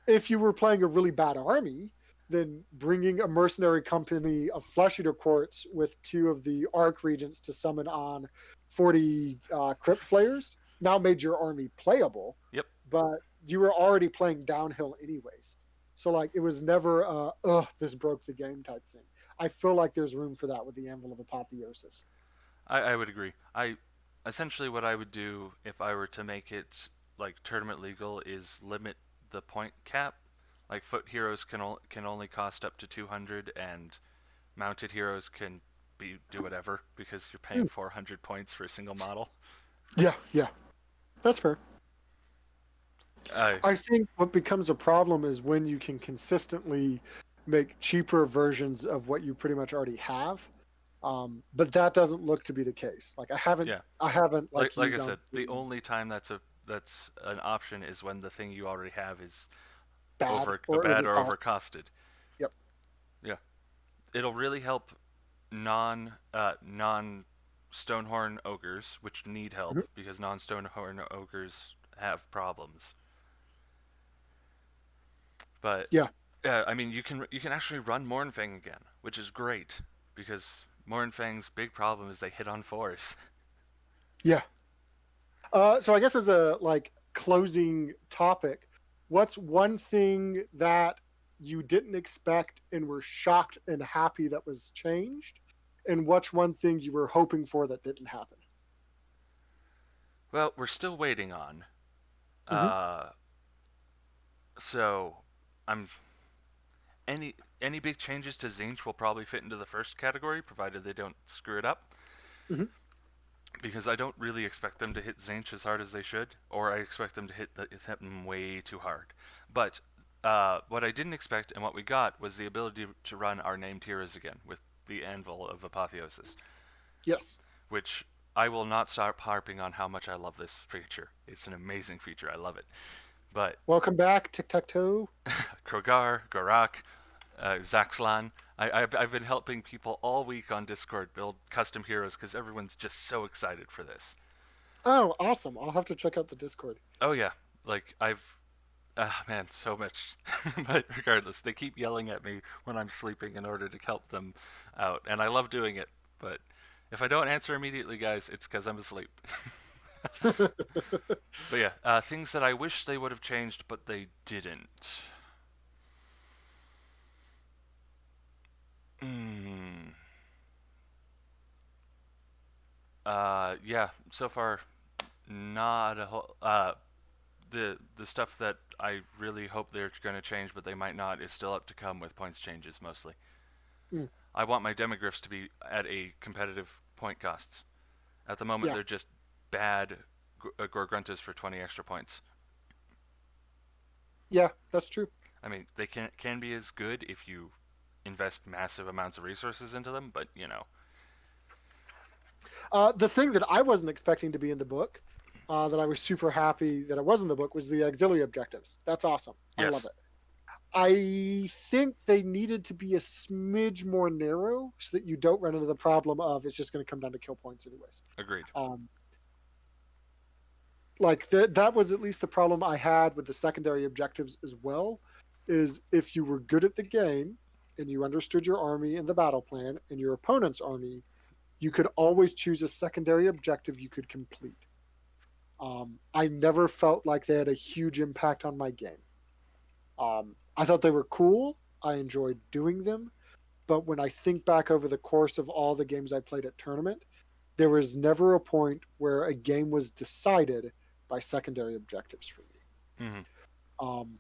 if you were playing a really bad army, then bringing a mercenary company of Flesh Eater Courts with two of the Arc Regents to summon on 40 Crypt Flayers now made your army playable. Yep. But you were already playing downhill anyways. So like it was never this broke the game type thing. I feel like there's room for that with the Anvil of Apotheosis. I would agree. I essentially what I would do if I were to make it like tournament legal is limit the point cap. Like foot heroes can only cost up to 200, and mounted heroes can do whatever because you're paying Mm. 400 points for a single model. Yeah, yeah, that's fair. I I think what becomes a problem is when you can consistently make cheaper versions of what you pretty much already have. But that doesn't look to be the case. Like yeah, I haven't like like you I gone said, the through only time that's an option is when the thing you already have is bad over or bad or overcost. overcosted. Yep. Yeah, it'll really help non Stonehorn ogres, which need Mhm. help because non Stonehorn ogres have problems. But Yeah, I mean, you can actually run Mournfang again, which is great because Mournfang's big problem is they hit on fours. yeah. So I guess as a like closing topic, what's one thing that you didn't expect and were shocked and happy that was changed, and what's one thing you were hoping for that didn't happen? Well, we're still waiting on. Hmm. Uh, so I'm any big changes to Zinch will probably fit into the first category, provided they don't screw it up. Hmm. Because I don't really expect them to hit Zinch as hard as they should, or I expect them to hit them way too hard. But what I didn't expect and what we got was the ability to run our named heroes again with the Anvil of Apotheosis, Yes. which I will not stop harping on how much I love this feature. It's an amazing feature. I love it. But Welcome back, Tic Tac Toe. Krogar, Gorak, Zaxlan. I've been helping people all week on Discord build custom heroes because everyone's just so excited for this. Oh, awesome! I'll have to check out the Discord. Oh yeah, like I've man, so much. But regardless, they keep yelling at me when I'm sleeping in order to help them out, and I love doing it. But if I don't answer immediately, guys, it's because I'm asleep. But yeah, things that I wish they would have changed, but they didn't. Hmm. Yeah. So far, not a whole. The stuff that I really hope they're going to change, but they might not, is still up to come with points changes mostly. Mm, I want my demogryphs to be at a competitive point costs. At the moment, yeah, they're just bad Gorgruntas for 20 extra points. yeah, that's true. I mean, they can be as good if you invest massive amounts of resources into them, but you know. The thing that I wasn't expecting to be in the book, that I was super happy that it was in the book, was the auxiliary objectives. That's awesome. I love Yes, it. I think they needed to be a smidge more narrow so that you don't run into the problem of it's just going to come down to kill points anyways. agreed. Um, like that was at least the problem I had with the secondary objectives as well. Is if you were good at the game and you understood your army and the battle plan and your opponent's army, you could always choose a secondary objective you could complete. I never felt like they had a huge impact on my game. I thought they were cool. I enjoyed doing them. But when I think back over the course of all the games I played at tournament, there was never a point where a game was decided by secondary objectives for me. Hmm. Um,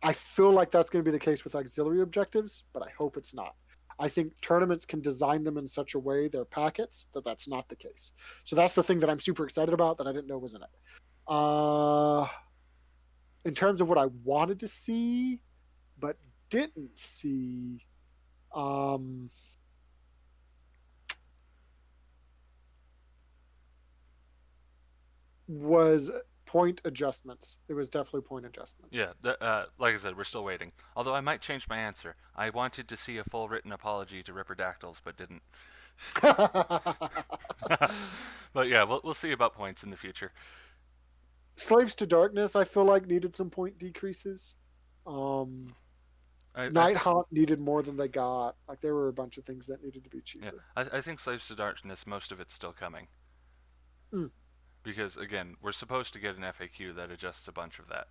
I feel like that's going to be the case with auxiliary objectives, but I hope it's not. I think tournaments can design them in such a way, their packets, that that's not the case. So that's the thing that I'm super excited about that I didn't know was in it. Uh, in terms of what I wanted to see, but didn't see, um, was point adjustments. It was definitely point adjustments. Yeah, like I said, we're still waiting. Although I might change my answer. I wanted to see a full written apology to Ripperdactyls, but didn't. But yeah, we'll see about points in the future. Slaves to Darkness, I feel like needed some point decreases. Um, Nighthawk needed more than they got. Like there were a bunch of things that needed to be yeah, cheaper. I think Slaves to Darkness, most of it's still coming. Mm. Because again, we're supposed to get an FAQ that adjusts a bunch of that.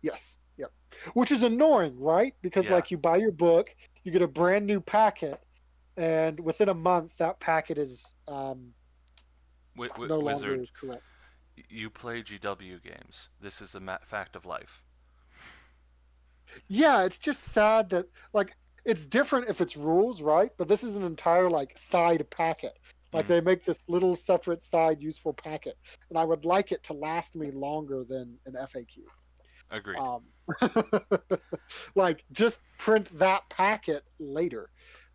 Yes. Yep. Which is annoying, right? Because Yeah, like you buy your book, you get a brand new packet, and within a month that packet is no longer Wizard, correct. you play GW games. This is a fact of life. Yeah, it's just sad that like it's different if it's rules, right? But this is an entire like side packet. Like Mm, they make this little separate side useful packet, and I would like it to last me longer than an FAQ. agreed. Um, like just print that packet later.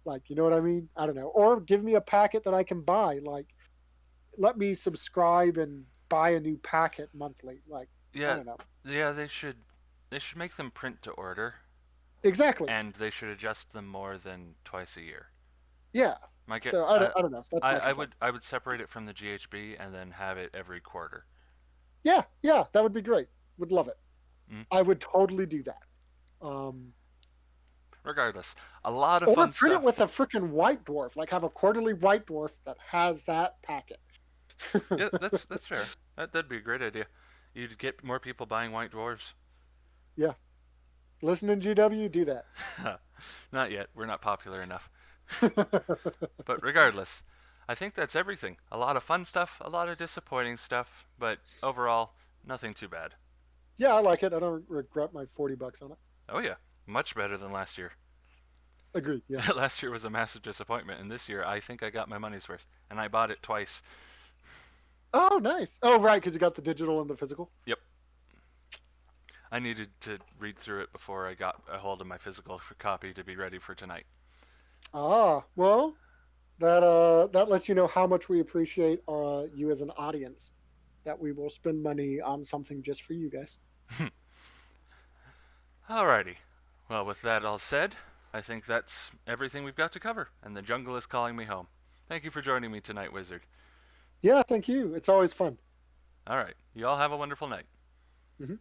Like, you know what I mean? I don't know. Or give me a packet that I can buy. Like, let me subscribe and buy a new packet monthly. Like, I Yeah, don't know. yeah, they should make them print to order, Exactly. and they should adjust them more than twice a year. Yeah. My get, So I don't know. That's my I complaint. would I would separate it from the GHB and then have it every quarter. Yeah, yeah, that would be great. Would love it. Mm. I would totally do that. Um, Regardless, a lot of or fun print it stuff. with a freaking white dwarf. Like have a quarterly white dwarf that has that packet. Yeah, that's fair. That'd be a great idea. You'd get more people buying white dwarves. Yeah. Listening GW, do that. Not yet. We're not popular enough. But regardless, I think that's everything. A lot of fun stuff, a lot of disappointing stuff, but overall, nothing too bad. Yeah, I like it. I don't regret my $40 on it. Oh yeah, much better than last year. Agreed. Yeah. Last year was a massive disappointment, and this year I think I got my money's worth, and I bought it twice. Oh, nice. Oh, right, because you got the digital and the physical. Yep. I needed to read through it before I got a hold of my physical copy to be ready for tonight. Ah, well, that lets you know how much we appreciate you as an audience. That we will spend money on something just for you guys. Alrighty. Well, with that all said, I think that's everything we've got to cover, and the jungle is calling me home. Thank you for joining me tonight, Wizard. Yeah, thank you. It's always fun. Alright, you all have a wonderful night. Mhm.